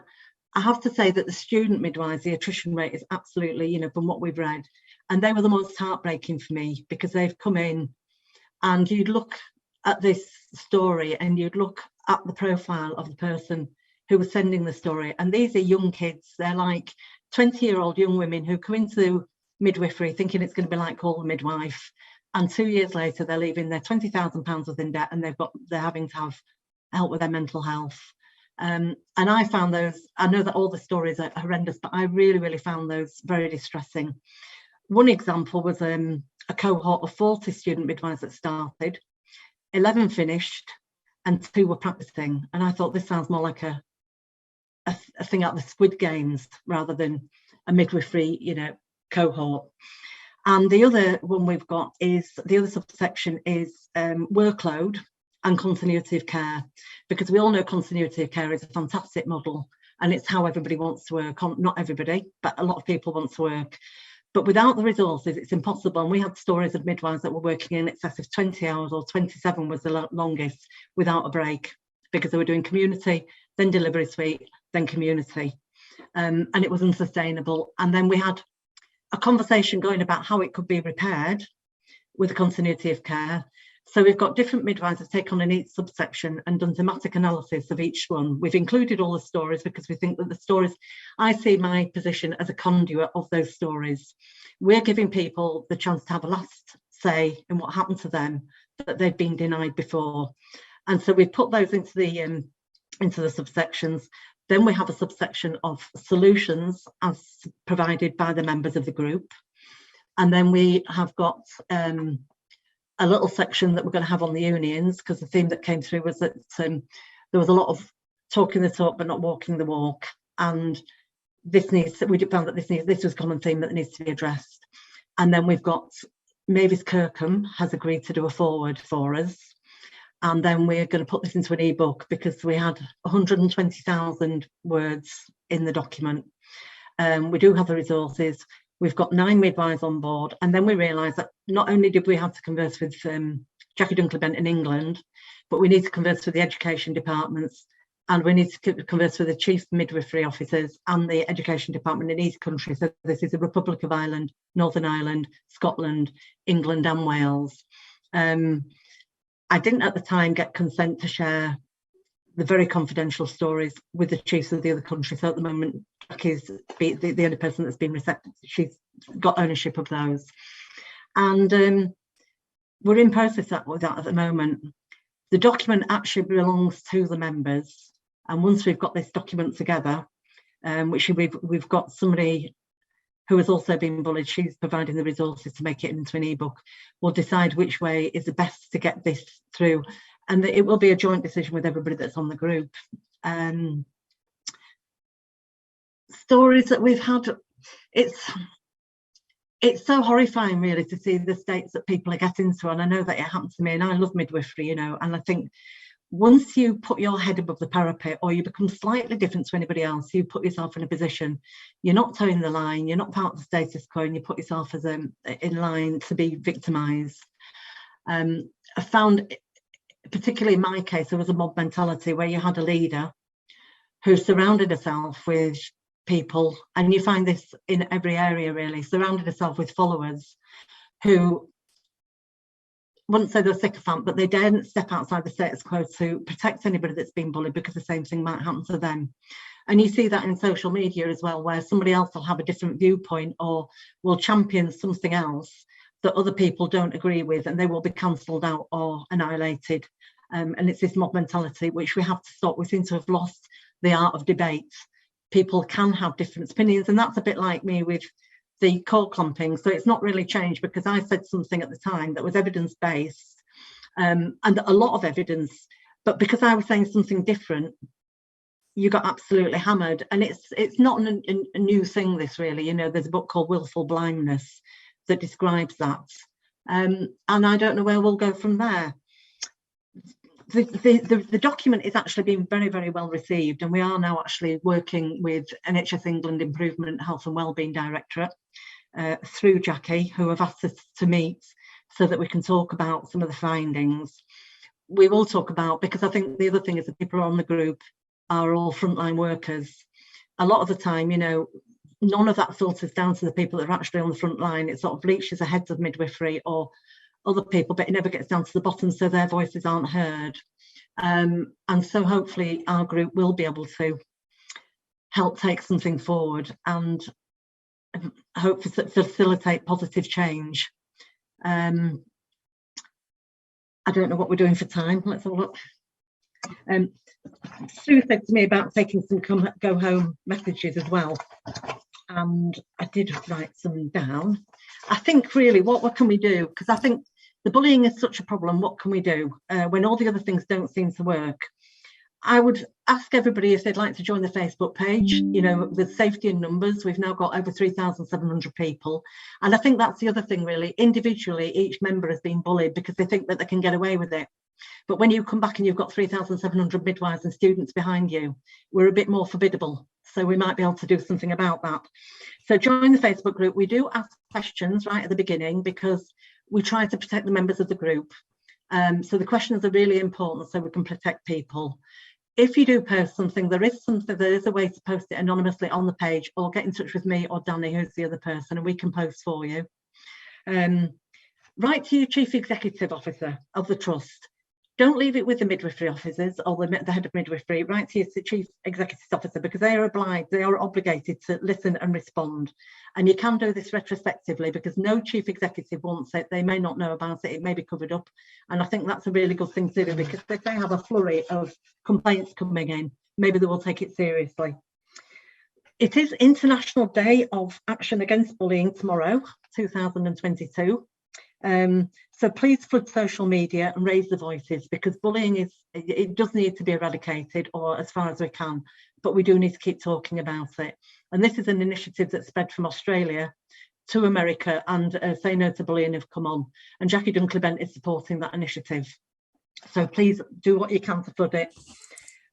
Speaker 2: I have to say that the student midwives, the attrition rate is absolutely, you know, from what we've read, and they were the most heartbreaking for me, because they've come in and you'd look at this story and you'd look at the profile of the person who was sending the story, and these are young kids. They're like 20-year-old young women who come into midwifery thinking it's going to be like Call the Midwife, and 2 years later they're leaving their £20,000 within debt, and they're having to have help with their mental health. And I found those, I know that all the stories are horrendous, but I really found those very distressing. One example was a cohort of 40 student midwives that started, 11 finished, and 2 were practicing. And I thought, this sounds more like a thing out of the Squid Games rather than a midwifery, you know, cohort. And the other one we've got is, the other subsection is workload and continuity of care, because we all know continuity of care is a fantastic model, and it's how everybody wants to work. Not everybody, but a lot of people want to work. But without the resources, it's impossible. And we had stories of midwives that were working in excess of 20 hours, or 27 was the longest, without a break, because they were doing community, then delivery suite, then community. And it was unsustainable. And then we had a conversation going about how it could be repaired with the continuity of care. So we've got different midwives that take on in each subsection and done thematic analysis of each one. We've included all the stories because we think that the stories, I see my position as a conduit of those stories. We're giving people the chance to have a last say in what happened to them that they've been denied before. And so we've put those into the subsections. Then we have a subsection of solutions as provided by the members of the group. And then we have got a little section that we're going to have on the unions, because the theme that came through was that there was a lot of talking the talk but not walking the walk, and we found that this was a common theme that needs to be addressed. And then we've got Mavis Kirkham has agreed to do a forward for us, and then we're going to put this into an ebook because we had 120,000 words in the document. We do have the resources. We've got 9 midwives on board, and then we realised that not only did we have to converse with Jackie Dunkley-Bent in England, but we need to converse with the education departments, and we need to converse with the chief midwifery officers and the education department in each country. So this is the Republic of Ireland, Northern Ireland, Scotland, England and Wales. I didn't at the time get consent to share the very confidential stories with the chiefs of the other countries. So at the moment, Jackie's the only person that's been receptive. She's got ownership of those. And we're in process with that at the moment. The document actually belongs to the members. And once we've got this document together, which we've got somebody who has also been bullied, she's providing the resources to make it into an ebook. We'll decide which way is the best to get this through. And it will be a joint decision with everybody that's on the group. Stories that we've had, it's so horrifying really to see the states that people are getting to. And I know that it happened to me, and I love midwifery, you know, and I think once you put your head above the parapet, or you become slightly different to anybody else, you put yourself in a position, you're not towing the line, you're not part of the status quo, and you put yourself as in line to be victimised. I found, particularly in my case, there was a mob mentality where you had a leader who surrounded herself with people, and you find this in every area really, surrounded herself with followers who wouldn't say they're sycophant, but they daren't step outside the status quo to protect anybody that's been bullied, because the same thing might happen to them. And you see that in social media as well, where somebody else will have a different viewpoint or will champion something else that other people don't agree with, and they will be cancelled out or annihilated. And it's this mob mentality which we have to stop. We seem to have lost the art of debate. People can have different opinions, and that's a bit like me with the cord clamping. So it's not really changed, because I said something at the time that was evidence-based, and a lot of evidence, but because I was saying something different, you got absolutely hammered. And it's not a new thing, this really, you know. There's a book called Willful Blindness that describes that, and I don't know where we'll go from there. The document is actually being very, very well received, and we are now actually working with NHS England Improvement Health and Wellbeing Directorate through Jackie, who have asked us to meet so that we can talk about some of the findings. We will talk about, because I think the other thing is that people on the group are all frontline workers. A lot of the time, you know, none of that filters down to the people that are actually on the front line. It sort of reaches the heads of midwifery or other people, but it never gets down to the bottom, so their voices aren't heard. And so hopefully our group will be able to help take something forward and hope to facilitate positive change. I don't know what we're doing for time. Let's have a look. Sue said to me about taking some go home messages as well, and I did write some down. I think really what can we do, because I think the bullying is such a problem. What can we do when all the other things don't seem to work? I would ask everybody if they'd like to join the Facebook page. You know, with safety in numbers, we've now got over 3,700 people. And I think that's the other thing really. Individually, each member has been bullied because they think that they can get away with it. But when you come back and you've got 3,700 midwives and students behind you, we're a bit more formidable. So we might be able to do something about that. So join the Facebook group. We do ask questions right at the beginning because we try to protect the members of the group. So the questions are really important so we can protect people. If you do post something, there is a way to post it anonymously on the page, or get in touch with me or Danny, who's the other person, and we can post for you. write to your chief executive officer of the trust. Don't leave it with the midwifery officers or the head of midwifery. Write to your chief executive officer, because they are obliged, they are obligated to listen and respond. And you can do this retrospectively, because no chief executive wants it. They may not know about it. It may be covered up. And I think that's a really good thing to do, because if they have a flurry of complaints coming in, maybe they will take it seriously. It is International Day of Action Against Bullying tomorrow, 2022. So please flood social media and raise the voices, because bullying it does need to be eradicated, or as far as we can, but we do need to keep talking about it. And this is an initiative that's spread from Australia to America, and Say No to Bullying have come on, and Jackie Dunkley-Bent is supporting that initiative. So please do what you can to flood it.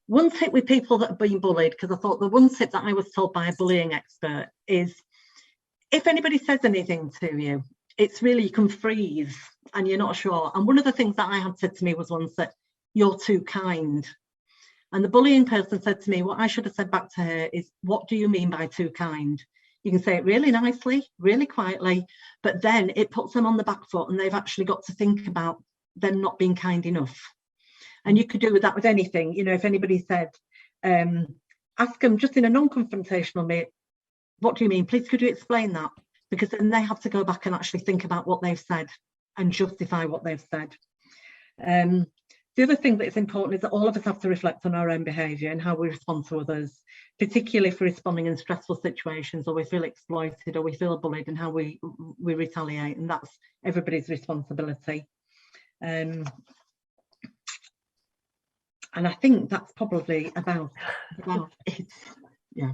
Speaker 2: One tip with people that have been bullied, because I thought the one tip that I was told by a bullying expert is, if anybody says anything to you, it's really, you can freeze and you're not sure. And one of the things that I had said to me was once that, you're too kind. And the bullying person said to me, what I should have said back to her is, what do you mean by too kind? You can say it really nicely, really quietly, but then it puts them on the back foot, and they've actually got to think about them not being kind enough. And you could do with that with anything. You know, if anybody said, ask them just in a non-confrontational way, what do you mean? Please, could you explain that? Because then they have to go back and actually think about what they've said and justify what they've said. The other thing that's important is that all of us have to reflect on our own behaviour and how we respond to others, particularly if we're responding in stressful situations, or we feel exploited, or we feel bullied, and how we retaliate. And that's everybody's responsibility. And I think that's probably about it. Yeah.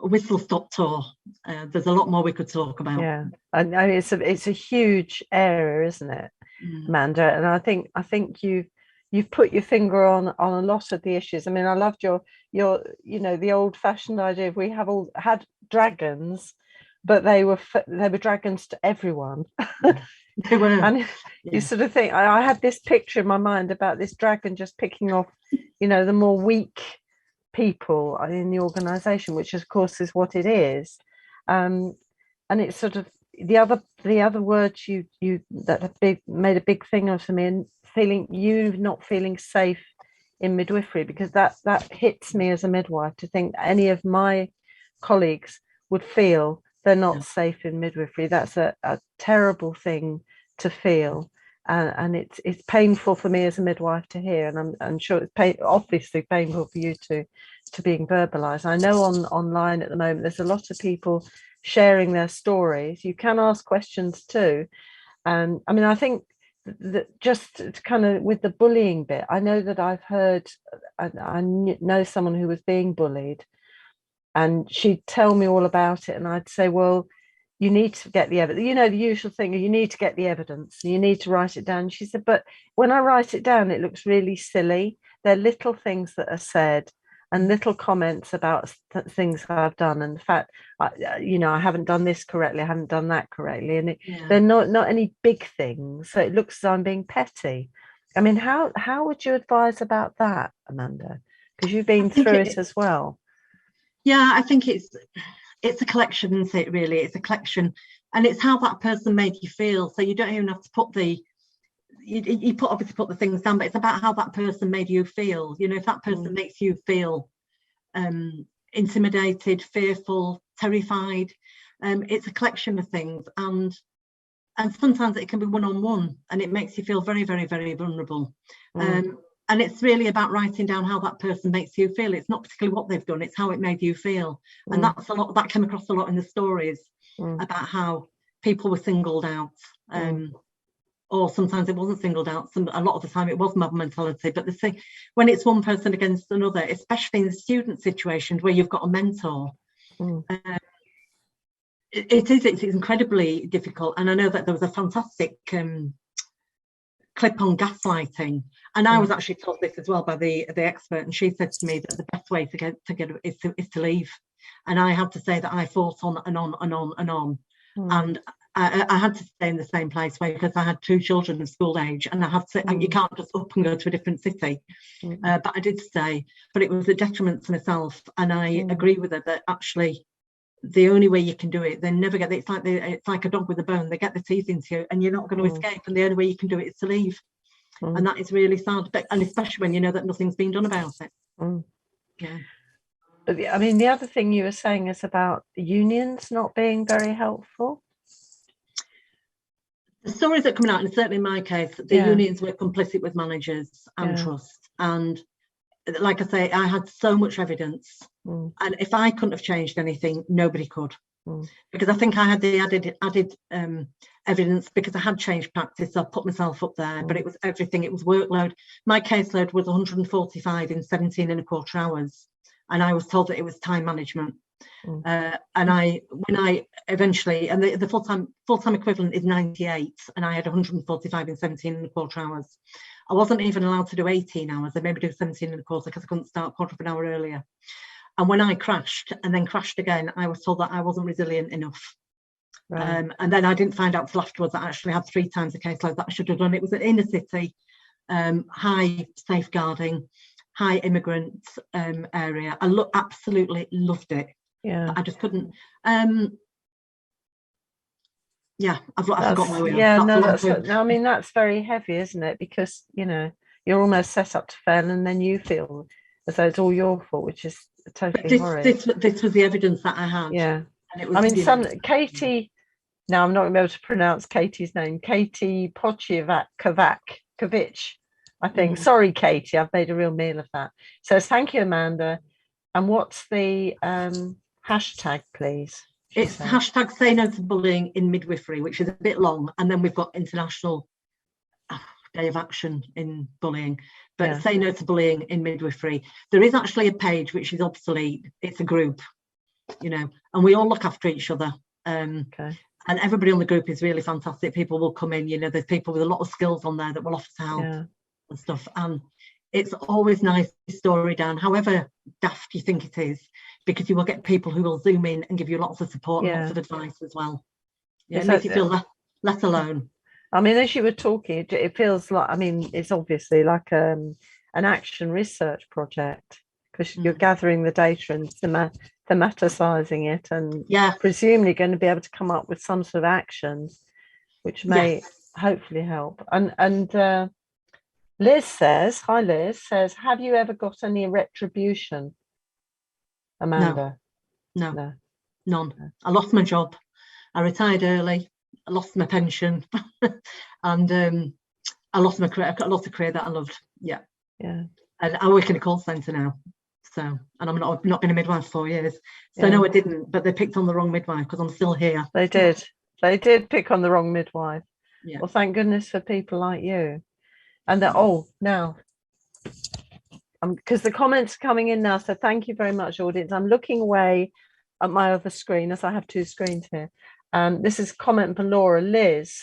Speaker 2: A whistle-stop tour. There's a lot more we could talk about.
Speaker 1: Yeah, and it's a huge area, isn't it, Amanda? And I think you've put your finger on a lot of the issues. I mean, I loved your the old-fashioned idea of we have all had dragons, but they were dragons to everyone.
Speaker 2: They were.
Speaker 1: And you sort of think, I had this picture in my mind about this dragon just picking off, the more weak people in the organization, which of course is what it is. And it's sort of the other words you that have made a big thing of for me, and not feeling safe in midwifery, because that hits me as a midwife, to think any of my colleagues would feel they're not safe in midwifery. That's a terrible thing to feel. And it's painful for me as a midwife to hear, and I'm sure it's obviously painful for you to being verbalized. I know online at the moment there's a lot of people sharing their stories. You can ask questions too, and I mean, I think that just kind of with the bullying bit, I know that I've heard, I know someone who was being bullied, and she'd tell me all about it, and I'd say, well, you need to get the evidence, the usual thing, you need to get the evidence, you need to write it down. She said, but when I write it down, it looks really silly. They're little things that are said and little comments about things I've done, and the fact, I haven't done this correctly, I haven't done that correctly, and they're not any big things, so it looks as though I'm being petty. I mean, how would you advise about that, Amanda? Because you've been through it as well.
Speaker 2: Yeah, I think it's a collection, isn't it, really? It's a collection, and it's how that person made you feel. So you don't even have to put obviously put the things down, but it's about how that person made you feel. If that person makes you feel intimidated, fearful, terrified, it's a collection of things, and sometimes it can be one-on-one, and it makes you feel very, very, very vulnerable. And it's really about writing down how that person makes you feel. It's not particularly what they've done, it's how it made you feel. And that's a lot, that came across a lot in the stories about how people were singled out. Or sometimes it wasn't singled out. A lot of the time it was mob mentality. But the thing, when it's one person against another, especially in the student situations where you've got a mentor, it's incredibly difficult. And I know that there was a fantastic clip on gaslighting, and I was actually taught this as well by the expert, and she said to me that the best way to get is to leave. And I had to say that I fought on and on and on and on, and I had to stay in the same place because I had two children of school age, and I had to, you can't just up and go to a different city. But I did stay, but it was a detriment to myself, and I agree with her that actually the only way you can do it, they never get it. It's like a dog with a bone. They get the teeth into you and you're not going to escape, and the only way you can do it is to leave. And that is really sad, and especially when you know that nothing's been done about it. Yeah.
Speaker 1: But I mean, the other thing you were saying is about unions not being very helpful.
Speaker 2: The stories that are coming out, and certainly in my case, the unions were complicit with managers and trust. And like I say, I had so much evidence, and if I couldn't have changed anything, nobody could. Because I think I had the added evidence, because I had changed practice. I put myself up there, but it was everything. It was workload. My caseload was 145 in 17 and a quarter hours, and I was told that it was time management. And when I eventually, and the full-time equivalent is 98, and I had 145 in 17 and a quarter hours. I wasn't even allowed to do 18 hours. I maybe do 17 and a quarter because I couldn't start a quarter of an hour earlier. And when I crashed and then crashed again, I was told that I wasn't resilient enough. And then I didn't find out till afterwards that I actually had 3 times the caseload that I should have done. It was an inner city, high safeguarding, high immigrant area. I absolutely loved it.
Speaker 1: Yeah,
Speaker 2: I just couldn't. I've forgotten where we are.
Speaker 1: Yeah, I mean, that's very heavy, isn't it? Because you're almost set up to fail, and then you feel as though it's all your fault, which is totally horrid.
Speaker 2: This was the evidence that I had.
Speaker 1: Yeah,
Speaker 2: and it was,
Speaker 1: I mean, Katie. Now I'm not going to be able to pronounce Katie's name. Katie Pochievakovic, I think. Sorry, Katie, I've made a real meal of that. Says, thank you, Amanda. And what's the hashtag, please?
Speaker 2: It's hashtag say no to bullying in midwifery, which is a bit long. And then we've got International Day of Action in bullying. But say no to bullying in midwifery. There is actually a page which is obsolete. It's a group, and we all look after each other.
Speaker 1: Okay.
Speaker 2: And everybody on the group is really fantastic. People will come in, there's people with a lot of skills on there that will offer to help and stuff. And it's always nice to story down, however daft you think it is, because you will get people who will zoom in and give you lots of support and lots of advice as well. It makes you feel less alone.
Speaker 1: I mean, as you were talking, it feels like, I mean, it's obviously like an action research project, because you're gathering the data and thematicizing it, and presumably going to be able to come up with some sort of actions which may hopefully help. And Liz says, hi Liz, says, have you ever got any retribution, Amanda?
Speaker 2: No. None. I lost my job. I retired early. I lost my pension, and I lost my career. I lost a career that I loved. Yeah. And I work in a call centre now. So, and I've not been a midwife for 4 years. So no, I didn't. But they picked on the wrong midwife because I'm still here.
Speaker 1: They did pick on the wrong midwife.
Speaker 2: Yeah.
Speaker 1: Well, thank goodness for people like you. And now, because the comments are coming in now. So thank you very much, audience. I'm looking away at my other screen, as I have 2 screens here. This is a comment from Laura. Liz,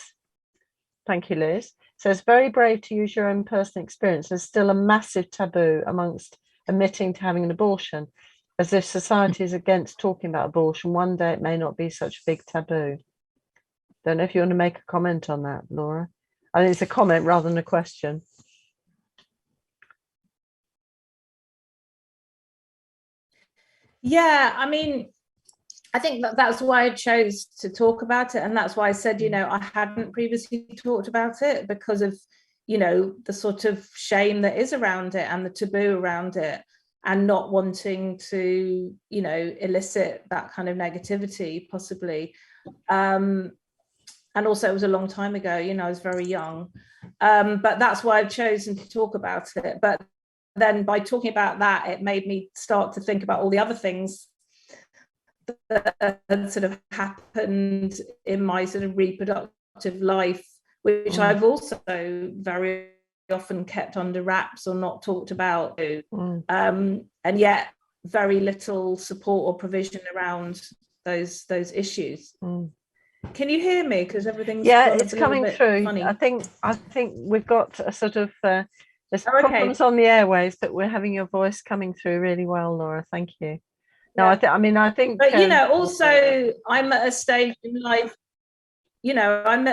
Speaker 1: thank you, Liz, says, very brave to use your own personal experience. There's still a massive taboo amongst admitting to having an abortion, as if society is against talking about abortion. One day it may not be such a big taboo. Don't know if you want to make a comment on that, Laura. I think it's a comment rather than a question.
Speaker 3: Yeah, I mean, I think that's why I chose to talk about it, and that's why I said, I hadn't previously talked about it, because of the sort of shame that is around it and the taboo around it, and not wanting to elicit that kind of negativity possibly. And also it was a long time ago, I was very young, but that's why I've chosen to talk about it. But then by talking about that, it made me start to think about all the other things that sort of happened in my sort of reproductive life, which I've also very often kept under wraps or not talked about, and yet very little support or provision around those issues. Can you hear me? Because everything's
Speaker 1: it's coming through.
Speaker 3: Funny.
Speaker 1: I think we've got a sort of there's problems on the airways, but we're having your voice coming through really well, Laura. Thank you. No, I think.
Speaker 3: But also I'm at a stage in life. I'm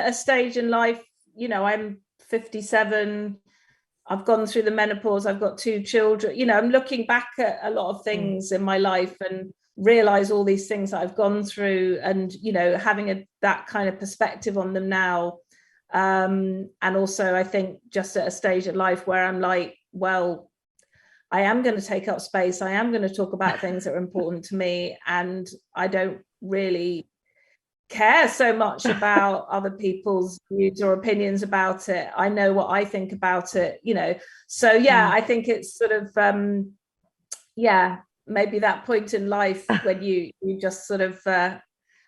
Speaker 3: 57. I've gone through the menopause. I've got 2 children. I'm looking back at a lot of things in my life, and realize all these things that I've gone through, and having that kind of perspective on them now. And also I think just at a stage of life where I'm like, well, I am going to take up space, I am going to talk about things that are important to me, and I don't really care so much about other people's views or opinions about it. I know what I think about it, so I think it's sort of maybe that point in life when you just sort of I'm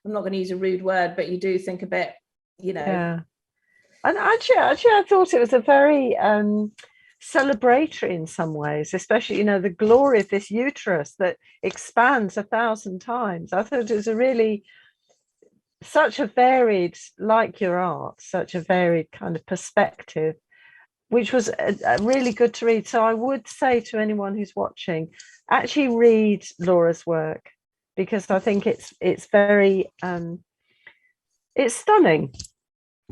Speaker 3: not going to use a rude word, but you do think a bit,
Speaker 1: And actually I thought it was a very celebratory in some ways, especially the glory of this uterus that expands 1,000 times. I thought it was such a varied, like your art, such a varied kind of perspective, which was really good to read. So I would say to anyone who's watching, actually read Laura's work, because I think it's very it's stunning.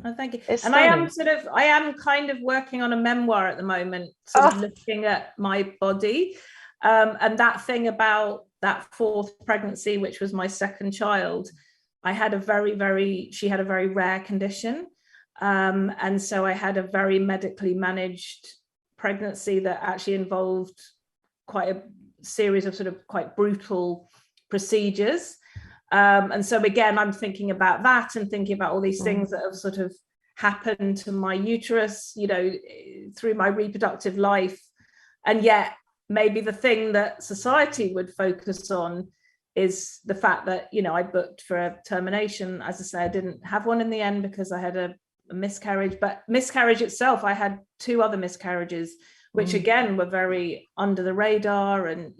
Speaker 3: Oh, thank you.
Speaker 1: It's
Speaker 3: and
Speaker 1: stunning.
Speaker 3: I am kind of working on a memoir at the moment, sort of looking at my body, and that thing about that 4th pregnancy, which was my 2nd child. I had she had a very rare condition. And so I had a very medically managed pregnancy that actually involved quite a series of sort of quite brutal procedures. And so again, I'm thinking about that and thinking about all these things that have sort of happened to my uterus, through my reproductive life. And yet maybe the thing that society would focus on is the fact that, I booked for a termination. As I say, I didn't have one in the end because I had a miscarriage, but miscarriage itself, I had 2 other miscarriages, which again were very under the radar, and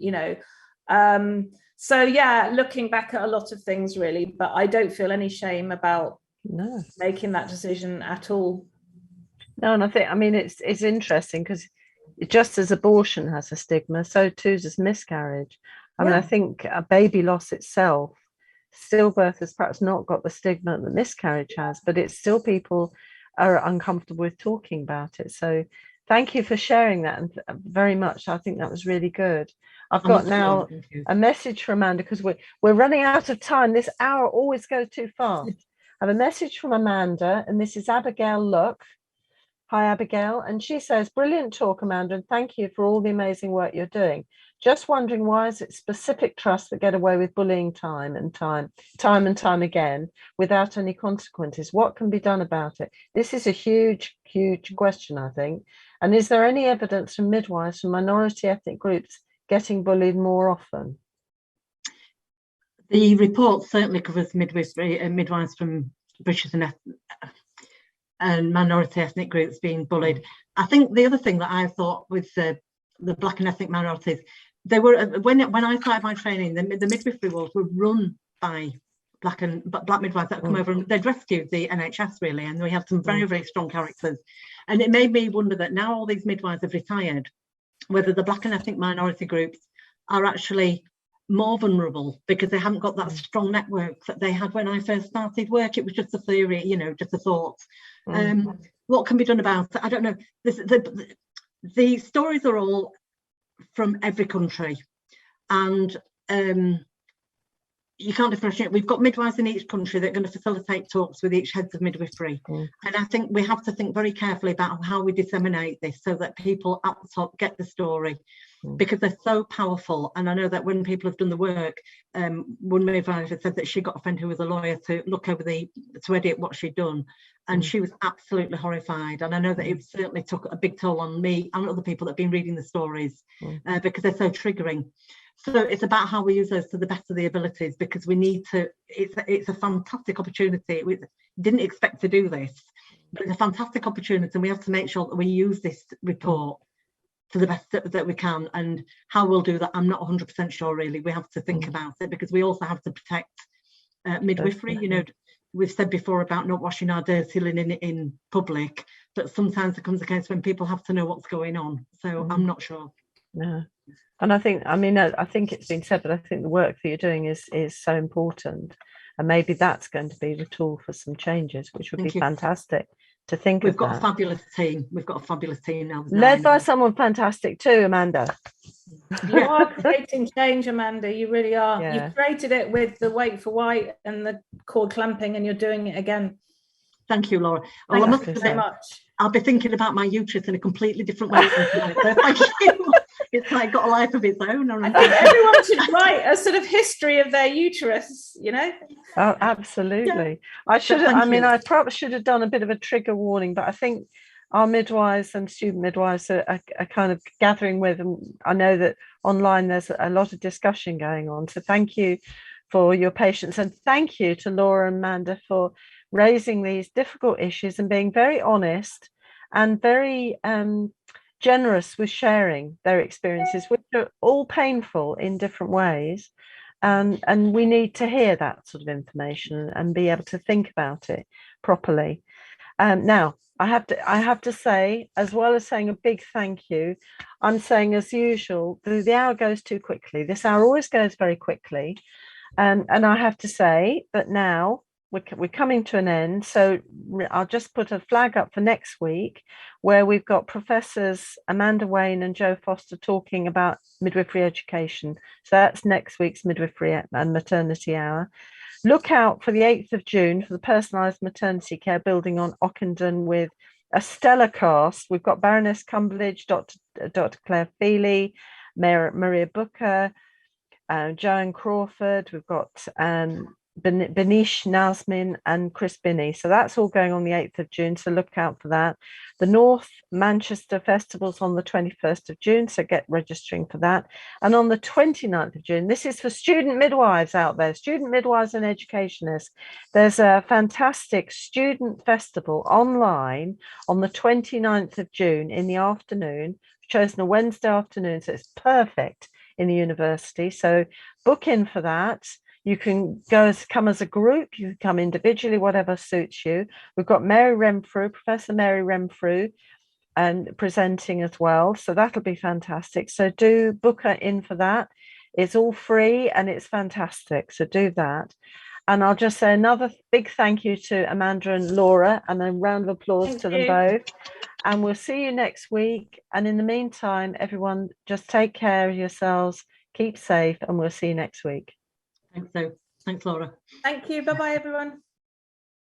Speaker 3: so looking back at a lot of things really, but I don't feel any shame about making that decision at all.
Speaker 1: No, and I think, it's interesting because just as abortion has a stigma, so too does miscarriage. I think a baby loss itself, stillbirth has perhaps not got the stigma that miscarriage has, but it's still, people are uncomfortable with talking about it. So thank you for sharing that, and very much. I think that was really good. I've got now a message from Amanda, because we're running out of time. This hour always goes too fast. I have a message from Amanda, and this is Abigail Luck. Hi, Abigail. And she says, brilliant talk, Amanda, and thank you for all the amazing work you're doing. Just wondering, why is it specific trusts that get away with bullying time and time again without any consequences? What can be done about it? This is a huge, huge question, I think. And is there any evidence from midwives from minority ethnic groups getting bullied more often?
Speaker 2: The report certainly covers midwifery and midwives from British and minority ethnic groups being bullied. I think the other thing that I thought with the Black and ethnic minorities, they were, when I started my training, the midwifery wards were run by black midwives that come over, and they'd rescued the NHS really, and we had some very, very strong characters. And it made me wonder that now all these midwives have retired, whether the Black and ethnic minority groups are actually more vulnerable because they haven't got that strong network that they had when I first started work. It was just a theory, just a thought. What can be done about it? I don't know. The stories are all from every country, and you can't differentiate. We've got midwives in each country that are going to facilitate talks with each heads of midwifery. And I think we have to think very carefully about how we disseminate this so that people at the top get the story, because they're so powerful. And I know that when people have done the work, one midwife said that she got a friend who was a lawyer to look over to edit what she'd done, and she was absolutely horrified. And I know that it certainly took a big toll on me and other people that have been reading the stories, because they're so triggering. So it's about how we use those to the best of the abilities, because we need to, it's a fantastic opportunity. We didn't expect to do this, but it's a fantastic opportunity, and we have to make sure that we use this report to the best that we can. And how we'll do that, I'm not 100% sure really. We have to think about it, because we also have to protect midwifery. We've said before about not washing our dirty linen in public, but sometimes it comes a case when people have to know what's going on. So I'm not sure.
Speaker 1: Yeah. And I think it's been said, but I think the work that you're doing is so important, and maybe that's going to be the tool for some changes, which would be fantastic to think of.
Speaker 2: We've got a fabulous team. We've got a fabulous team now.
Speaker 1: Led by someone fantastic too, Amanda.
Speaker 3: You are creating change, Amanda. You really are.
Speaker 1: Yeah.
Speaker 3: You've created it with the wait for white and the cord clamping, and you're doing it again.
Speaker 2: Thank you, Laura. Well, I must
Speaker 3: Thank you
Speaker 2: say,
Speaker 3: so much.
Speaker 2: I'll be thinking about my uterus in a completely different way from tonight. So thank you. It's like got a life of its own.
Speaker 3: I think everyone should write a sort of history of their uterus, you know?
Speaker 1: Oh, absolutely.
Speaker 2: Yeah.
Speaker 1: I probably should have done a bit of a trigger warning, but I think our midwives and student midwives are kind of gathering with, and I know that online there's a lot of discussion going on. So thank you for your patience, and thank you to Laura and Amanda for raising these difficult issues and being very honest and very generous with sharing their experiences, which are all painful in different ways. And we need to hear that sort of information and be able to think about it properly. Now, I have to say, as well as saying a big thank you, I'm saying, as usual, the hour goes too quickly. This hour always goes very quickly. And I have to say that now we're coming to an end. So I'll just put a flag up for next week, where we've got Professors Amanda Wayne and Joe Foster talking about midwifery education. So that's next week's Midwifery and Maternity Hour. Look out for the 8th of June for the personalised maternity care building on Ockenden with a stellar cast. We've got Baroness Cumberledge, Dr. Claire Feely, Maria Booker, Joanne Crawford. We've got Benish Nasmin and Chris Binney. So that's all going on the 8th of June. So look out for that. The North Manchester Festival's on the 21st of June. So get registering for that. And on the 29th of June, this is for student midwives out there, student midwives and educationists. There's a fantastic student festival online on the 29th of June in the afternoon. I've chosen a Wednesday afternoon, so it's perfect in the university. So book in for that. You can come as a group, you can come individually, whatever suits you. We've got Mary Renfrew, Professor Mary Renfrew, and presenting as well. So that'll be fantastic. So do book her in for that. It's all free and it's fantastic. So do that. And I'll just say another big thank you to Amanda and Laura, and a round of applause to them both. And we'll see you next week. And in the meantime, everyone, just take care of yourselves, keep safe, and we'll see you next week.
Speaker 2: Thanks, Laura.
Speaker 3: Thank you. Bye-bye, everyone.